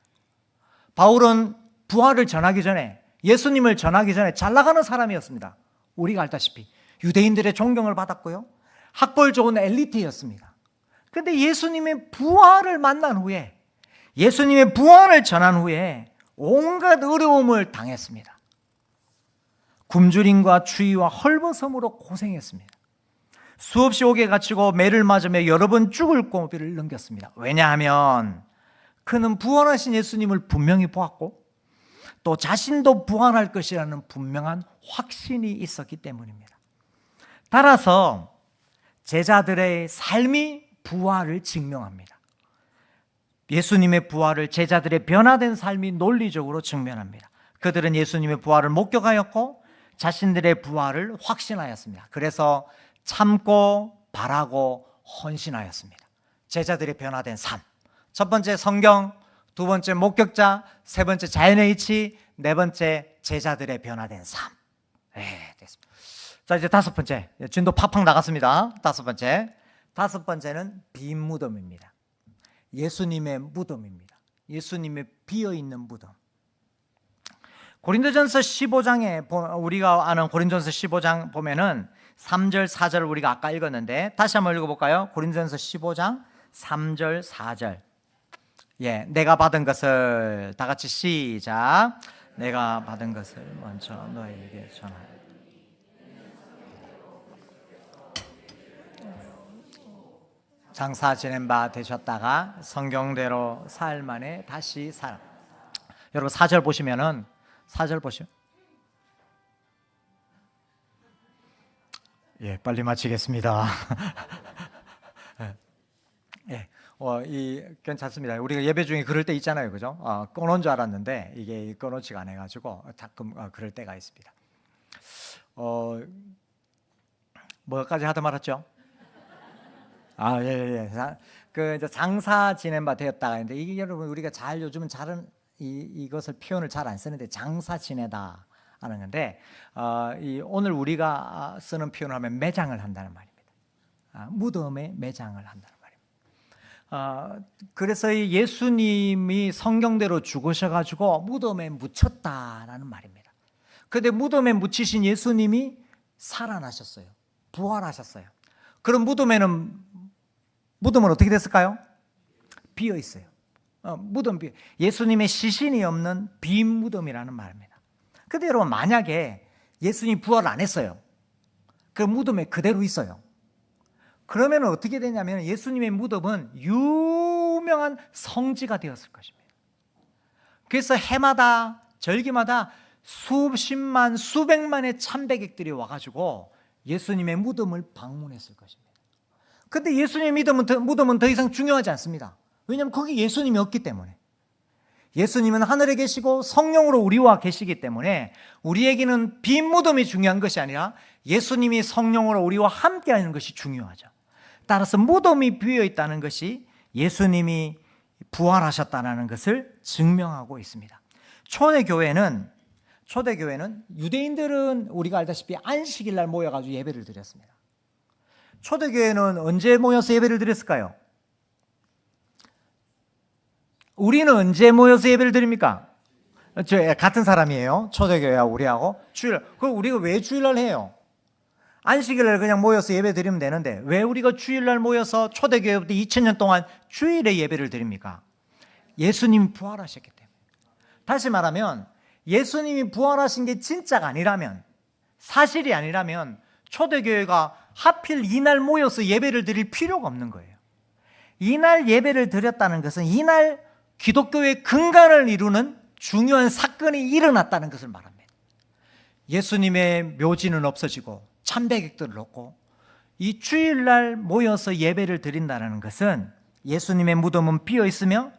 바울은 부활을 전하기 전에, 예수님을 전하기 전에 잘 나가는 사람이었습니다. 우리가 알다시피 유대인들의 존경을 받았고요, 학벌 좋은 엘리트였습니다. 그런데 예수님의 부활을 만난 후에, 예수님의 부활을 전한 후에 온갖 어려움을 당했습니다. 굶주림과 추위와 헐벗음으로 고생했습니다. 수없이 옥에 갇히고 매를 맞으며 여러 번 죽을 고비를 넘겼습니다. 왜냐하면 그는 부활하신 예수님을 분명히 보았고 또 자신도 부활할 것이라는 분명한 확신이 있었기 때문입니다. 따라서 제자들의 삶이 부활을 증명합니다. 예수님의 부활을 제자들의 변화된 삶이 논리적으로 증명합니다. 그들은 예수님의 부활을 목격하였고 자신들의 부활을 확신하였습니다. 그래서 참고 바라고 헌신하였습니다. 제자들의 변화된 삶. 첫 번째 성경, 두 번째 목격자, 세 번째 자연의 이치, 네 번째 제자들의 변화된 삶. 네, 됐습니다. 자, 이제 다섯 번째. 진도 팍팍 나갔습니다. 다섯 번째는 빈 무덤입니다. 예수님의 무덤입니다. 예수님의 비어있는 무덤. 고린도전서 15장에 우리가 아는 고린도전서 15장 보면은 3절 4절을 우리가 아까 읽었는데 다시 한번 읽어볼까요? 고린도전서 15장 3절 4절. 예, 내가 받은 것을 다 같이 시작. 내가 받은 것을 먼저 너에게 전하여. 장사 지낸 바 되셨다가 성경대로 사흘 만에 다시 살아. 여러분 4절 보시면은 4절 보시면 예, 빨리 마치겠습니다. 예, 괜찮습니다. 우리가 예배 중에 그럴 때 있잖아요, 그죠? 꺼놓은 줄 알았는데 이게 꺼놓지가 않아가지고 가끔 그럴 때가 있습니다. 뭐까지 하다 말았죠? 예. 그 이제 장사 지낸 바 되었다가 했는데 이게 여러분 우리가 잘 요즘은 잘은 이것을 표현을 잘 안 쓰는데 장사 지내다 하는 건데 오늘 우리가 쓰는 표현을 하면 매장을 한다는 말입니다. 무덤에 매장을 한다는 말입니다. 그래서 이 예수님이 성경대로 죽으셔가지고 무덤에 묻혔다라는 말입니다. 그런데 무덤에 묻히신 예수님이 살아나셨어요. 부활하셨어요. 그럼 무덤은 어떻게 됐을까요? 비어 있어요. 무덤 비어. 예수님의 시신이 없는 빈 무덤이라는 말입니다. 그런데 여러분 만약에 예수님이 부활을 안 했어요. 그 무덤에 그대로 있어요. 그러면 어떻게 되냐면 예수님의 무덤은 유명한 성지가 되었을 것입니다. 그래서 해마다 절기마다 수십만 수백만의 참배객들이 와가지고 예수님의 무덤을 방문했을 것입니다. 그런데 예수님의 무덤은 더 이상 중요하지 않습니다. 왜냐하면 거기 예수님이 없기 때문에. 예수님은 하늘에 계시고 성령으로 우리와 계시기 때문에 우리에게는 빈 무덤이 중요한 것이 아니라 예수님이 성령으로 우리와 함께하는 것이 중요하죠. 따라서 무덤이 비어있다는 것이 예수님이 부활하셨다는 것을 증명하고 있습니다. 초대교회는 유대인들은 우리가 알다시피 안식일 날 모여가지고 예배를 드렸습니다. 초대교회는 언제 모여서 예배를 드렸을까요? 우리는 언제 모여서 예배를 드립니까? 같은 사람이에요. 초대교회하고 우리하고 주일. 그럼 우리가 왜 주일날 해요? 안식일날 그냥 모여서 예배 드리면 되는데 왜 우리가 주일날 모여서 초대교회부터 2000년 동안 주일에 예배를 드립니까? 예수님이 부활하셨기 때문에. 다시 말하면 예수님이 부활하신 게 진짜가 아니라면, 사실이 아니라면 초대교회가 하필 이날 모여서 예배를 드릴 필요가 없는 거예요. 이날 예배를 드렸다는 것은 이날 기독교의 근간을 이루는 중요한 사건이 일어났다는 것을 말합니다. 예수님의 묘지는 없어지고 참배객들을 얻고 이 주일날 모여서 예배를 드린다는 것은 예수님의 무덤은 비어 있으며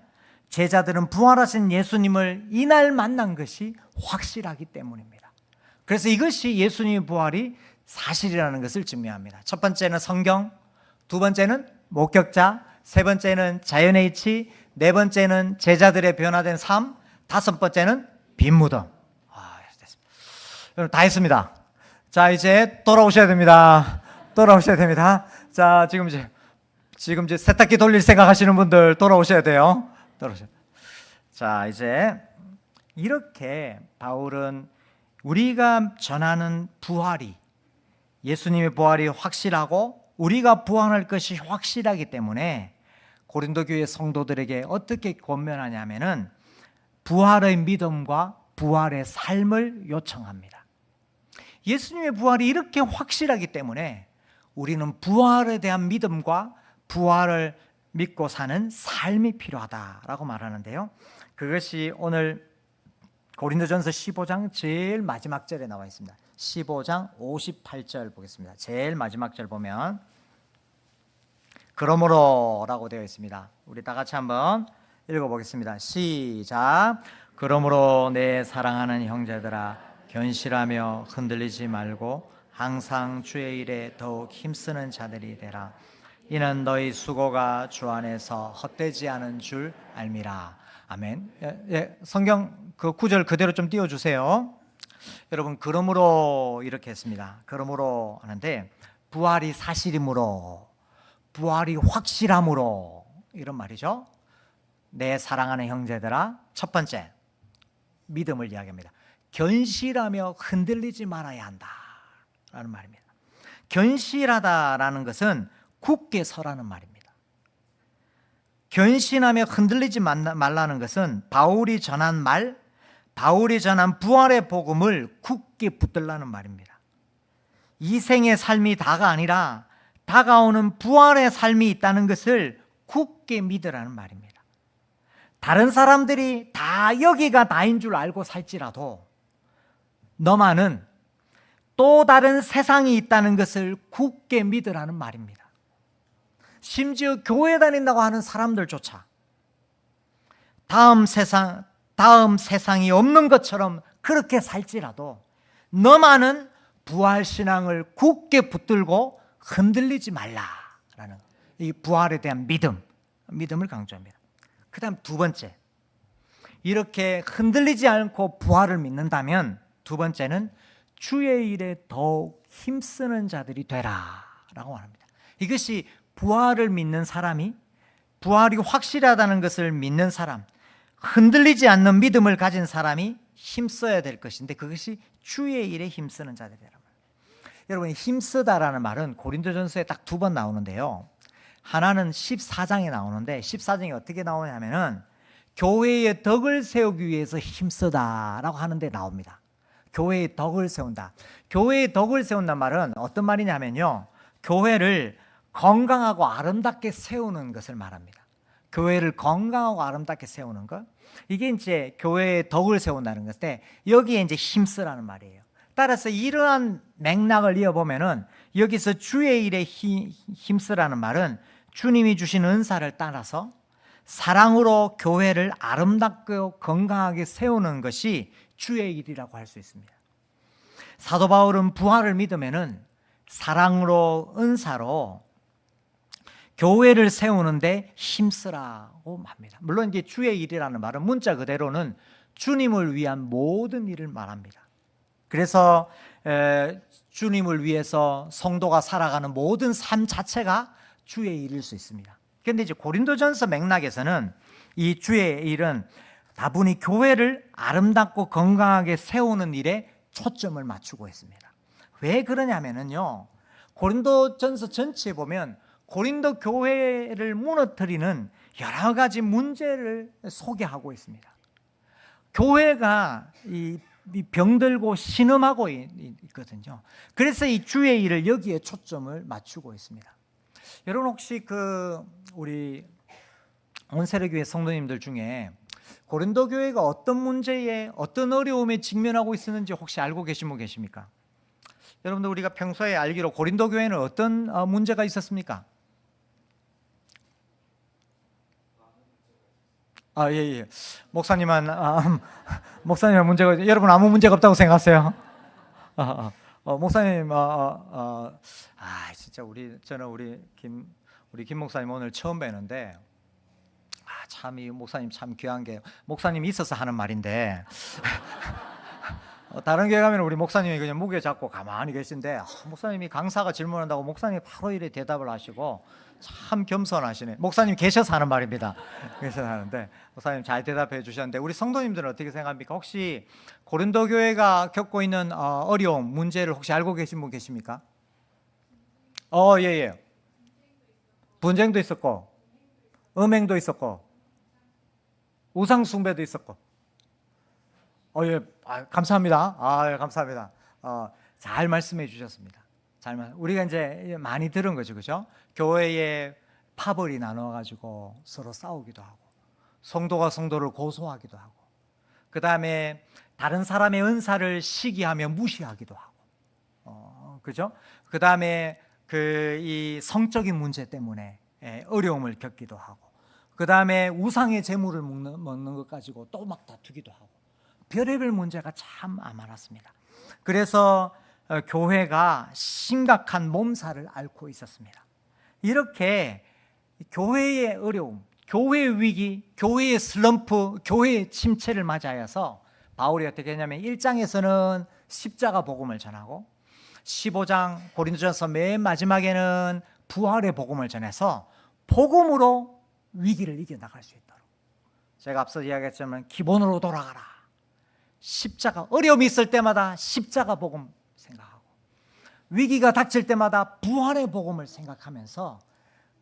제자들은 부활하신 예수님을 이날 만난 것이 확실하기 때문입니다. 그래서 이것이 예수님의 부활이 사실이라는 것을 증명합니다. 첫 번째는 성경, 두 번째는 목격자, 세 번째는 자연의 이치, 네 번째는 제자들의 변화된 삶, 다섯 번째는 빈 무덤. 여러분 다 했습니다. 자, 이제 돌아오셔야 됩니다. 돌아오셔야 됩니다. 자, 지금 이제 세탁기 돌릴 생각하시는 분들 돌아오셔야 돼요. 돌아오셔야. 자, 이제 이렇게 바울은 우리가 전하는 부활이, 예수님의 부활이 확실하고 우리가 부활할 것이 확실하기 때문에 고린도 교회 성도들에게 어떻게 권면하냐면은 부활의 믿음과 부활의 삶을 요청합니다. 예수님의 부활이 이렇게 확실하기 때문에 우리는 부활에 대한 믿음과 부활을 믿고 사는 삶이 필요하다라고 말하는데요. 그것이 오늘 고린도전서 15장 제일 마지막 절에 나와 있습니다. 15장 58절 보겠습니다. 제일 마지막 절 보면 그러므로 라고 되어 있습니다. 우리 다 같이 한번 읽어보겠습니다. 시작. 그러므로 내 사랑하는 형제들아 견실하며 흔들리지 말고 항상 주의 일에 더욱 힘쓰는 자들이 되라. 이는 너희 수고가 주 안에서 헛되지 않은 줄 알미라. 아멘. 성경 그 구절 그대로 좀 띄워주세요. 여러분, 그러므로 이렇게 했습니다. 그러므로 하는데 부활이 사실이므로, 부활이 확실함으로, 이런 말이죠. 내 사랑하는 형제들아, 첫 번째 믿음을 이야기합니다. 견실하며 흔들리지 말아야 한다라는 말입니다. 견실하다라는 것은 굳게 서라는 말입니다. 견신하며 흔들리지 말라는 것은 바울이 전한 말, 바울이 전한 부활의 복음을 굳게 붙들라는 말입니다. 이 생의 삶이 다가 아니라 다가오는 부활의 삶이 있다는 것을 굳게 믿으라는 말입니다. 다른 사람들이 다 여기가 나인 줄 알고 살지라도 너만은 또 다른 세상이 있다는 것을 굳게 믿으라는 말입니다. 심지어 교회 다닌다고 하는 사람들조차 다음 세상이 없는 것처럼 그렇게 살지라도 너만은 부활신앙을 굳게 붙들고 흔들리지 말라라는 이 부활에 대한 믿음을 강조합니다. 그 다음 두 번째, 이렇게 흔들리지 않고 부활을 믿는다면 두 번째는 주의 일에 더욱 힘쓰는 자들이 되라라고 합니다. 이것이 부활을 믿는 사람이, 부활이 확실하다는 것을 믿는 사람, 흔들리지 않는 믿음을 가진 사람이 힘써야 될 것인데 그것이 주의 일에 힘쓰는 자들이라는 말이에요. 여러분, 힘쓰다라는 말은 고린도전서에 딱 두 번 나오는데요. 하나는 14장에 나오는데 14장이 어떻게 나오냐면은 교회의 덕을 세우기 위해서 힘쓰다라고 하는데 나옵니다. 교회의 덕을 세운다. 교회의 덕을 세운단 말은 어떤 말이냐면요, 교회를 건강하고 아름답게 세우는 것을 말합니다. 교회를 건강하고 아름답게 세우는 것, 이게 이제 교회의 덕을 세운다는 것인데 여기에 이제 힘쓰라는 말이에요. 따라서 이러한 맥락을 이어보면은 여기서 주의 일에 힘쓰라는 말은 주님이 주신 은사를 따라서 사랑으로 교회를 아름답고 건강하게 세우는 것이 주의 일이라고 할 수 있습니다. 사도 바울은 부활을 믿으면은 사랑으로, 은사로 교회를 세우는데 힘쓰라고 합니다. 물론 이제 주의 일이라는 말은 문자 그대로는 주님을 위한 모든 일을 말합니다. 그래서 주님을 위해서 성도가 살아가는 모든 삶 자체가 주의 일일 수 있습니다. 그런데 이제 고린도전서 맥락에서는 이 주의 일은 다분히 교회를 아름답고 건강하게 세우는 일에 초점을 맞추고 있습니다. 왜 그러냐면요, 고린도전서 전체에 보면 고린도 교회를 무너뜨리는 여러 가지 문제를 소개하고 있습니다. 교회가 병들고 신음하고 있거든요. 그래서 이 주의 일을 여기에 초점을 맞추고 있습니다. 여러분, 혹시 우리 온세례교회 성도님들 중에 고린도 교회가 어떤 문제에, 어떤 어려움에 직면하고 있었는지 혹시 알고 계신 분 계십니까? 여러분들, 우리가 평소에 알기로 고린도 교회는 어떤 문제가 있었습니까? 예. 목사님은 문제가, 여러분 아무 문제가 없다고 생각하세요? 목사님, 진짜 저는 우리 김 목사님 오늘 처음 뵈는데, 참 이 목사님 참 귀한 게 목사님이 있어서 하는 말인데. 다른 교회 가면 우리 목사님이 그냥 무게 잡고 가만히 계신데, 목사님이 강사가 질문한다고 목사님이 바로 이래 대답을 하시고 참 겸손하시네. 목사님 계셔서 하는 말입니다. 계셔서 하는데 목사님 잘 대답해 주셨는데, 우리 성도님들은 어떻게 생각합니까? 혹시 고린도 교회가 겪고 있는 어려움, 문제를 혹시 알고 계신 분 계십니까? 예. 분쟁도 있었고, 음행도 있었고, 우상 숭배도 있었고. 예. 감사합니다. 예, 감사합니다. 잘 말씀해 주셨습니다. 우리가 이제 많이 들은 거죠, 그죠? 교회에 파벌이 나눠가지고 서로 싸우기도 하고, 성도가 성도를 고소하기도 하고, 그 다음에 다른 사람의 은사를 시기하며 무시하기도 하고, 그죠? 그 다음에 이 성적인 문제 때문에 어려움을 겪기도 하고, 그 다음에 우상의 재물을 먹는 것 가지고 또 막 다투기도 하고, 별의별 문제가 참 많았습니다. 그래서 교회가 심각한 몸살을 앓고 있었습니다. 이렇게 교회의 어려움, 교회의 위기, 교회의 슬럼프, 교회의 침체를 맞이하여서 바울이 어떻게 했냐면 1장에서는 십자가 복음을 전하고 15장 고린도전서 맨 마지막에는 부활의 복음을 전해서 복음으로 위기를 이겨나갈 수 있도록, 제가 앞서 이야기했지만 기본으로 돌아가라. 십자가, 어려움이 있을 때마다 십자가 복음 생각하고, 위기가 닥칠 때마다 부활의 복음을 생각하면서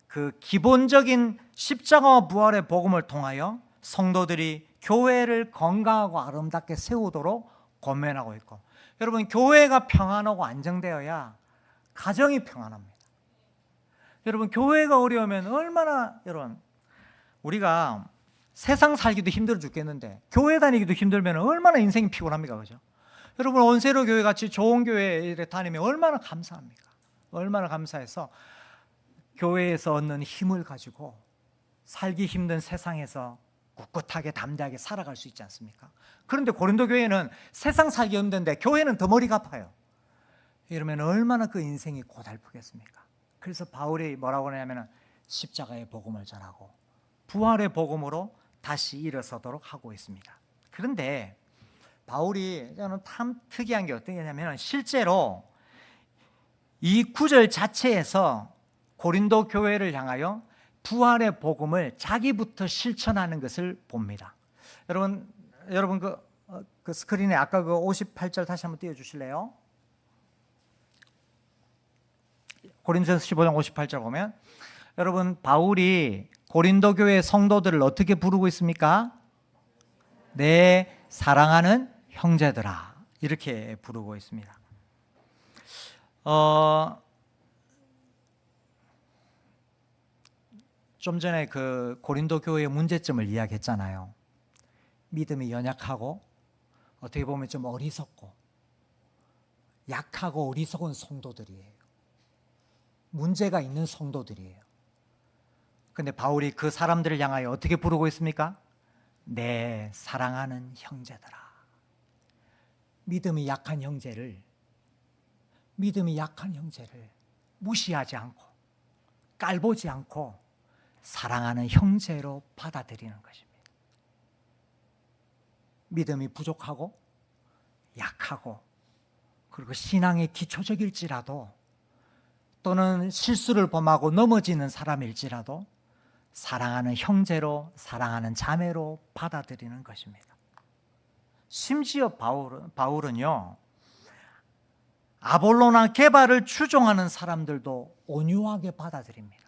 그 기본적인 십자가와 부활의 복음을 통하여 성도들이 교회를 건강하고 아름답게 세우도록 권면하고 있고, 여러분, 교회가 평안하고 안정되어야 가정이 평안합니다. 여러분, 교회가 어려우면 얼마나, 여러분, 우리가 세상 살기도 힘들어 죽겠는데 교회 다니기도 힘들면 얼마나 인생이 피곤합니까, 그죠? 여러분, 온세로 교회 같이 좋은 교회에 다니면 얼마나 감사합니까? 얼마나 감사해서 교회에서 얻는 힘을 가지고 살기 힘든 세상에서 꿋꿋하게 담대하게 살아갈 수 있지 않습니까? 그런데 고린도 교회는 세상 살기 힘든데 교회는 더 머리가 아파요. 이러면 얼마나 그 인생이 고달프겠습니까? 그래서 바울이 뭐라고 하냐면 십자가의 복음을 전하고 부활의 복음으로 다시 일어서도록 하고 있습니다. 그런데 바울이 저는 참 특이한 게 어떤 게냐면, 실제로 이 구절 자체에서 고린도 교회를 향하여 부활의 복음을 자기부터 실천하는 것을 봅니다. 여러분 그 스크린에 아까 그 58절 다시 한번 띄워 주실래요? 고린도전서 15장 58절 보면, 여러분, 바울이 고린도 교회 성도들을 어떻게 부르고 있습니까? 내 사랑하는 형제들아, 이렇게 부르고 있습니다. 좀 전에 그 고린도 교회의 문제점을 이야기했잖아요. 믿음이 연약하고 어떻게 보면 좀 어리석고 약하고 어리석은 성도들이에요. 문제가 있는 성도들이에요. 근데 바울이 그 사람들을 향하여 어떻게 부르고 있습니까? 내 사랑하는 형제들아. 믿음이 약한 형제를 무시하지 않고 깔보지 않고 사랑하는 형제로 받아들이는 것입니다. 믿음이 부족하고 약하고, 그리고 신앙이 기초적일지라도, 또는 실수를 범하고 넘어지는 사람일지라도 사랑하는 형제로, 사랑하는 자매로 받아들이는 것입니다. 심지어 바울은요, 아볼로나 게바를 추종하는 사람들도 온유하게 받아들입니다.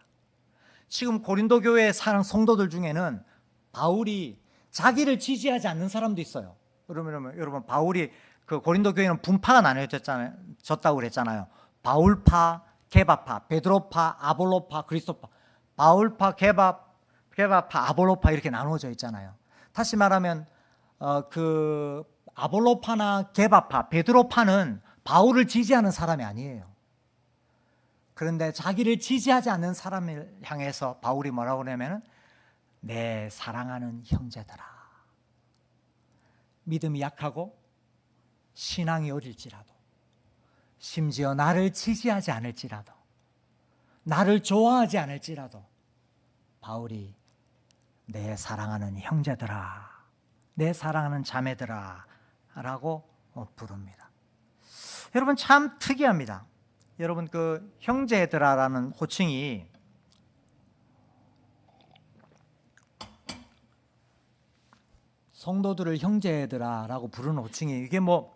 지금 고린도 교회에 사는 성도들 중에는 바울이 자기를 지지하지 않는 사람도 있어요. 여러분, 바울이 그 고린도 교회는 분파가 나뉘어졌다고 그랬잖아요. 바울파, 게바파, 베드로파, 아볼로파, 그리스도파. 바울파, 게바파, 아볼로파 이렇게 나누어져 있잖아요. 다시 말하면 그 아볼로파나 게바파, 베드로파는 바울을 지지하는 사람이 아니에요. 그런데 자기를 지지하지 않는 사람을 향해서 바울이 뭐라고 그러냐면 내 사랑하는 형제들아. 믿음이 약하고 신앙이 어릴지라도, 심지어 나를 지지하지 않을지라도, 나를 좋아하지 않을지라도 바울이 내 사랑하는 형제들아, 내 사랑하는 자매들아 라고 부릅니다. 여러분 참 특이합니다. 여러분 그 형제들아라는 호칭이 성도들을 형제들아라고 부르는 호칭이 이게 뭐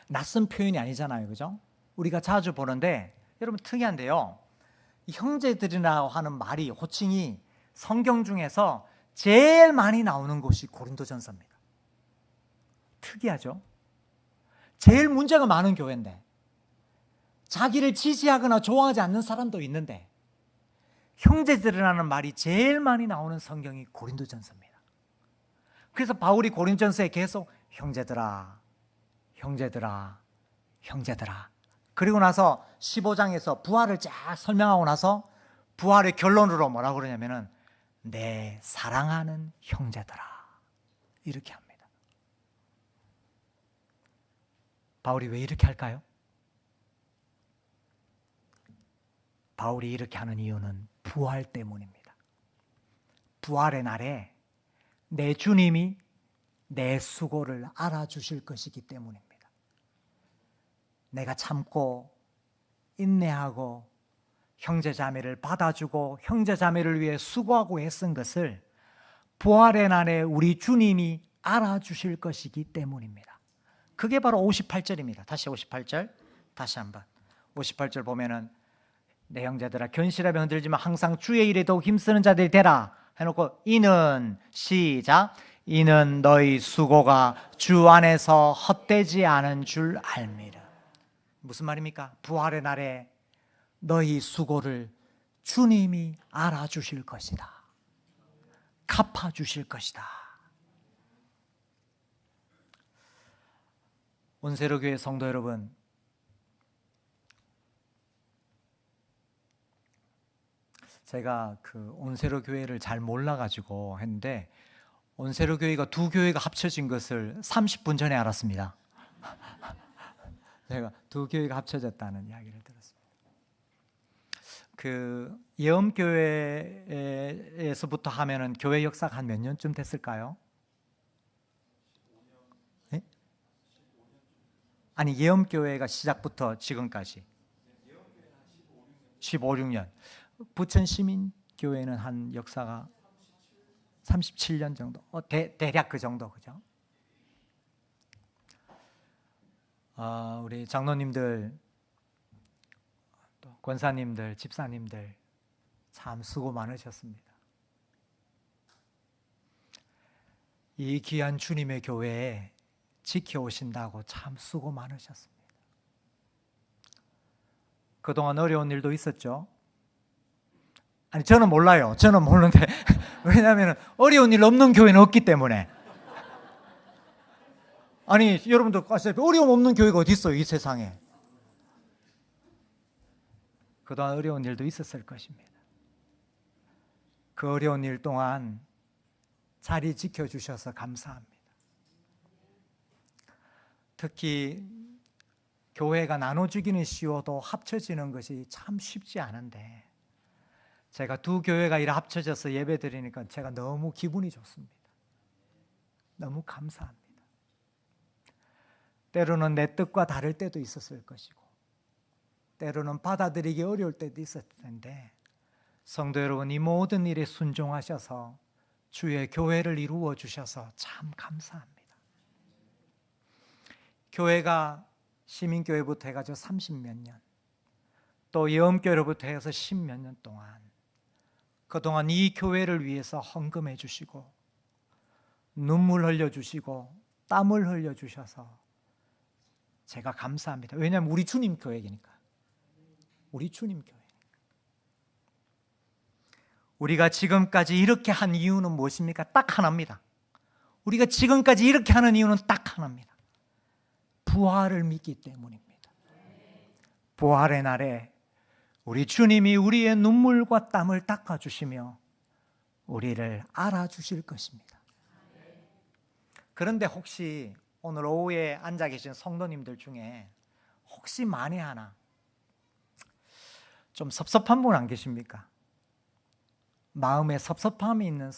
낯선 표현이 아니잖아요, 그죠? 우리가 자주 보는데 여러분 특이한데요. 이 형제들이라고 하는 말이 호칭이 성경 중에서 제일 많이 나오는 곳이 고린도전서입니다. 특이하죠? 제일 문제가 많은 교회인데, 자기를 지지하거나 좋아하지 않는 사람도 있는데 형제들이라는 말이 제일 많이 나오는 성경이 고린도전서입니다. 그래서 바울이 고린도전서에 계속 형제들아, 형제들아, 형제들아. 그리고 나서 15장에서 부활을 쫙 설명하고 나서 부활의 결론으로 뭐라고 그러냐면은 내 사랑하는 형제들아 이렇게 합니다. 바울이 왜 이렇게 할까요? 바울이 이렇게 하는 이유는 부활 때문입니다. 부활의 날에 내 주님이 내 수고를 알아주실 것이기 때문입니다. 내가 참고 인내하고 형제자매를 받아주고 형제자매를 위해 수고하고 애쓴 것을 부활의 날에 우리 주님이 알아주실 것이기 때문입니다. 그게 바로 58절입니다. 다시 58절 다시 한번 58절 보면은 내 형제들아 견실하며 흔들지만 항상 주의 일에 더욱 힘쓰는 자들이 되라 해놓고 이는 시작 이는 너희 수고가 주 안에서 헛되지 않은 줄 알미라. 무슨 말입니까? 부활의 날에 너희 수고를 주님이 알아주실 것이다. 갚아주실 것이다. 온세로교회 성도 여러분, 제가 그 온세로 교회를 잘 몰라가지고 했는데 온세로 교회가 두 교회가 합쳐진 것을 30분 전에 알았습니다. 제가 두 교회가 합쳐졌다는 이야기를 들었습니다. 그 예언교회에서부터 하면은 교회 역사가 한 몇 년쯤 됐을까요? 네? 아니 예언교회가 시작부터 지금까지 15, 16년. 부천 시민교회는 한 역사가 37년 정도, 대략 그 정도, 그죠? 우리 장로님들, 또 권사님들, 집사님들 참 수고 많으셨습니다. 이 귀한 주님의 교회에 지켜오신다고 참 수고 많으셨습니다. 그동안 어려운 일도 있었죠. 아니 저는 몰라요. 저는 모르는데 왜냐하면 어려운 일 없는 교회는 없기 때문에. 아니 여러분도 아시다시피 어려움 없는 교회가 어디 있어요 이 세상에. 그동안 어려운 일도 있었을 것입니다. 그 어려운 일 동안 자리 지켜주셔서 감사합니다. 특히 교회가 나눠지기는 쉬워도 합쳐지는 것이 참 쉽지 않은데 제가 두 교회가 이렇게 합쳐져서 예배 드리니까 제가 너무 기분이 좋습니다. 너무 감사합니다. 때로는 내 뜻과 다를 때도 있었을 것이고 때로는 받아들이기 어려울 때도 있었을 텐데 성도 여러분 이 모든 일에 순종하셔서 주의 교회를 이루어 주셔서 참 감사합니다. 교회가 시민교회부터 해가지고 30몇 년 또 예언교회로부터 해서 10몇 년 동안 그동안 이 교회를 위해서 헌금해 주시고 눈물 흘려 주시고 땀을 흘려 주셔서 제가 감사합니다. 왜냐하면 우리 주님 교회니까. 우리 주님 교회. 우리가 지금까지 이렇게 한 이유는 무엇입니까? 딱 하나입니다. 우리가 지금까지 이렇게 하는 이유는 딱 하나입니다. 부활을 믿기 때문입니다. 부활의 날에 우리 주님이 우리의 눈물과 땀을 닦아주시며 우리를 알아주실 것입니다. 그런데 혹시 오늘 오후에 앉아 계신 성도님들 중에 혹시 만에 하나 좀 섭섭한 분 안 계십니까? 마음에 섭섭함이 있는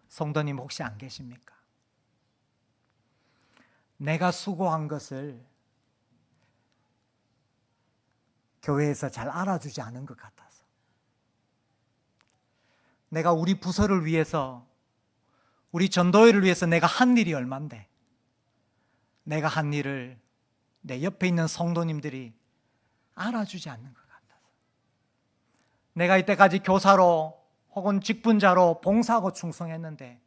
성도님 혹시 안 계십니까? 내가 수고한 것을 교회에서 잘 알아주지 않은 것 같아서, 내가 우리 부서를 위해서, 우리 전도회를 위해서 내가 한 일이 얼만데, 내가 한 일을 내 옆에 있는 성도님들이 알아주지 않는 것 같아서, 내가 이때까지 교사로 혹은 직분자로 봉사하고 충성했는데,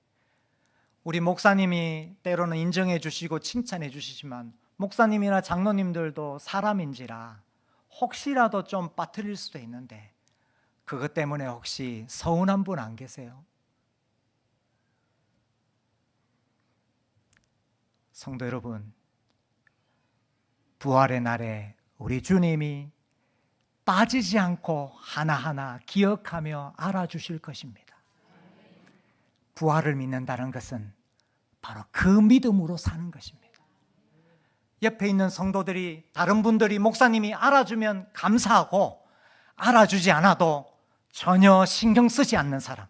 우리 목사님이 때로는 인정해 주시고 칭찬해 주시지만 목사님이나 장로님들도 사람인지라 혹시라도 좀 빠뜨릴 수도 있는데, 그것 때문에 혹시 서운한 분 안 계세요? 성도 여러분, 부활의 날에 우리 주님이 빠지지 않고 하나하나 기억하며 알아주실 것입니다. 부활을 믿는다는 것은 바로 그 믿음으로 사는 것입니다. 옆에 있는 성도들이, 다른 분들이, 목사님이 알아주면 감사하고, 알아주지 않아도 전혀 신경 쓰지 않는 사람,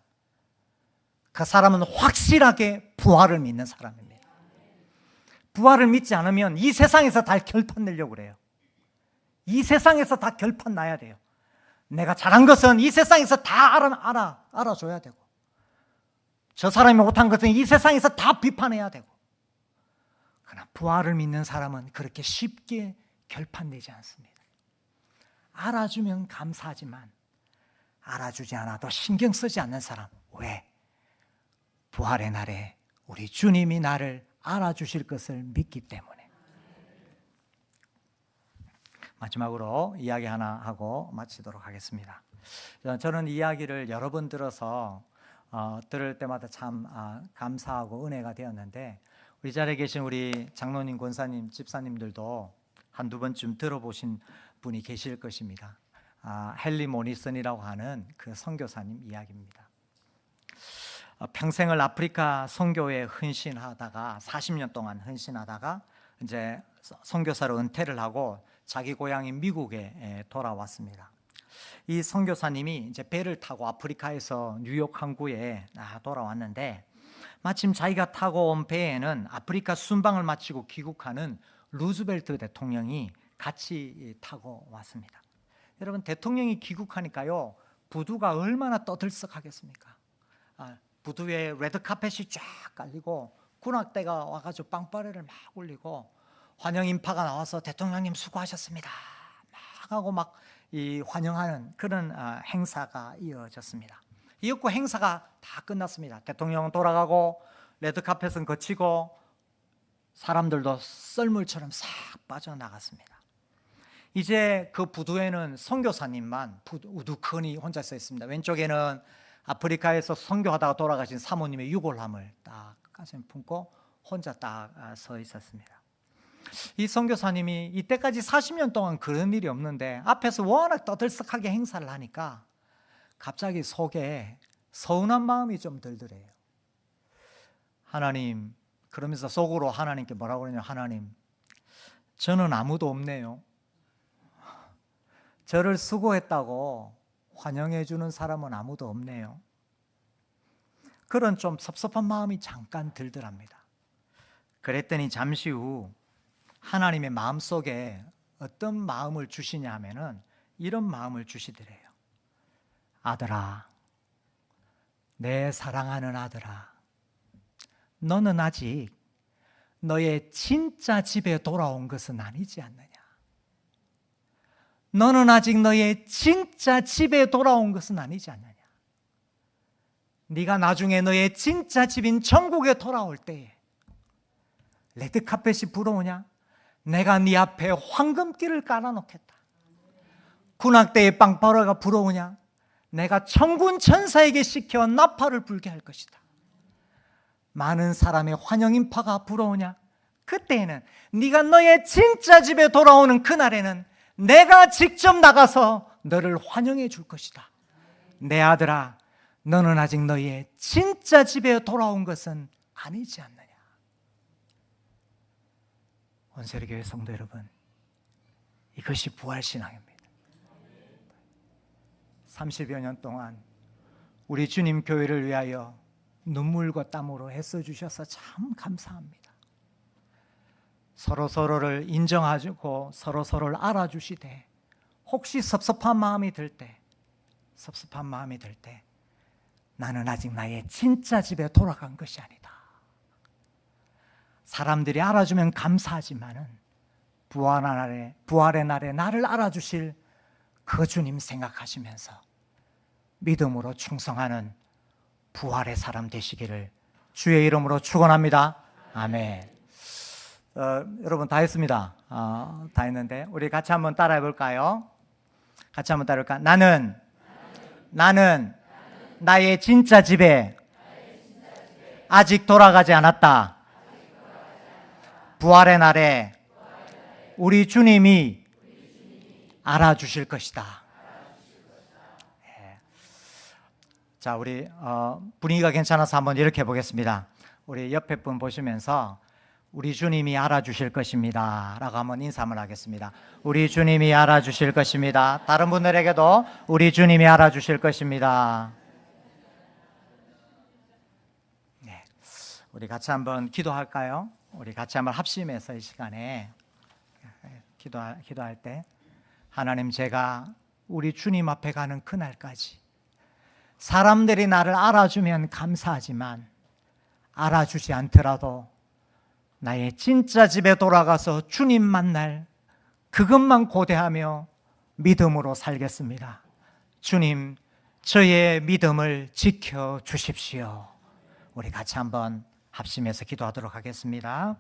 그 사람은 확실하게 부활을 믿는 사람입니다. 부활을 믿지 않으면 이 세상에서 다 결판 내려고 그래요. 이 세상에서 다 결판 나야 돼요. 내가 잘한 것은 이 세상에서 다 알아줘야 되고, 저 사람이 못한 것은 이 세상에서 다 비판해야 되고. 그러나 부활을 믿는 사람은 그렇게 쉽게 결판 내지 않습니다. 알아주면 감사하지만 알아주지 않아도 신경 쓰지 않는 사람. 왜? 부활의 날에 우리 주님이 나를 알아주실 것을 믿기 때문에. 마지막으로 이야기 하나 하고 마치도록 하겠습니다. 저는 이야기를 여러 번 들어서 들을 때마다 참 감사하고 은혜가 되었는데, 우리 자리에 계신 우리 장로님, 권사님, 집사님들도 한두 번쯤 들어보신 분이 계실 것입니다. 헨리 모니슨이라고 하는 그 선교사님 이야기입니다. 평생을 아프리카 선교에 헌신하다가 40년 동안 헌신하다가 이제 선교사로 은퇴를 하고 자기 고향인 미국에 돌아왔습니다. 이 선교사님이 이제 배를 타고 아프리카에서 뉴욕 항구에 돌아왔는데, 마침 자기가 타고 온 배에는 아프리카 순방을 마치고 귀국하는 루즈벨트 대통령이 같이 타고 왔습니다. 여러분, 대통령이 귀국하니까요, 부두가 얼마나 떠들썩하겠습니까? 부두에 레드카펫이 쫙 깔리고 군악대가 와가지고 빵빠레를 막 울리고 환영 인파가 나와서 대통령님 수고하셨습니다 막 하고 막 이 환영하는 그런 행사가 이어졌습니다. 이었고 행사가 다 끝났습니다. 대통령은 돌아가고 레드카펫은 거치고 사람들도 썰물처럼 싹 빠져나갔습니다. 이제 그 부두에는 선교사님만 우두커니 혼자 서 있습니다. 왼쪽에는 아프리카에서 선교하다가 돌아가신 사모님의 유골함을 딱 가슴에 품고 혼자 딱 서 있었습니다. 이 선교사님이 이때까지 40년 동안 그런 일이 없는데 앞에서 워낙 떠들썩하게 행사를 하니까 갑자기 속에 서운한 마음이 좀 들더래요. 하나님, 그러면서 속으로 하나님께 뭐라고 그러냐, 하나님, 저는 아무도 없네요. 저를 수고했다고 환영해 주는 사람은 아무도 없네요. 그런 좀 섭섭한 마음이 잠깐 들더랍니다. 그랬더니 잠시 후 하나님의 마음속에 어떤 마음을 주시냐 하면은 이런 마음을 주시더래요. 아들아, 내 사랑하는 아들아, 너는 아직 너의 진짜 집에 돌아온 것은 아니지 않느냐. 너는 아직 너의 진짜 집에 돌아온 것은 아니지 않느냐. 네가 나중에 너의 진짜 집인 천국에 돌아올 때에 레드카펫이 부러우냐? 내가 네 앞에 황금길을 깔아놓겠다. 군악대의 빵빠레가 부러우냐? 내가 천군 천사에게 시켜 나팔을 불게 할 것이다. 많은 사람의 환영 인파가 부러우냐? 그때에는 네가 너의 진짜 집에 돌아오는 그날에는 내가 직접 나가서 너를 환영해 줄 것이다. 내 아들아, 너는 아직 너의 진짜 집에 돌아온 것은 아니지 않느냐. 온세리교회 성도 여러분, 이것이 부활신앙입니다. 30여 년 동안 우리 주님 교회를 위하여 눈물과 땀으로 애써주셔서 참 감사합니다. 서로서로를 인정하고 서로서로를 알아주시되 혹시 섭섭한 마음이 들 때 나는 아직 나의 진짜 집에 돌아간 것이 아니다. 사람들이 알아주면 감사하지만은 부활의 날에 나를 알아주실 그 주님 생각하시면서 믿음으로 충성하는 부활의 사람 되시기를 주의 이름으로 축원합니다. 아멘. 여러분 다 했습니다. 다 했는데 우리 같이 한번 따라해 볼까요? 같이 한번 따라할까? 나는 나의 진짜 집에 아직 돌아가지 않았다. 부활의 날에 우리 주님이 알아주실 것이다. 자, 우리 분위기가 괜찮아서 한번 이렇게 해보겠습니다. 우리 옆에 분 보시면서 우리 주님이 알아주실 것입니다 라고 한번 인사 한번 하겠습니다. 우리 주님이 알아주실 것입니다. 다른 분들에게도 우리 주님이 알아주실 것입니다. 네, 우리 같이 한번 기도할까요? 우리 같이 한번 합심해서 이 시간에 기도할 때 하나님, 제가 우리 주님 앞에 가는 그날까지 사람들이 나를 알아주면 감사하지만 알아주지 않더라도 나의 진짜 집에 돌아가서 주님 만날 그것만 고대하며 믿음으로 살겠습니다. 주님, 저의 믿음을 지켜주십시오. 우리 같이 한번 합심해서 기도하도록 하겠습니다.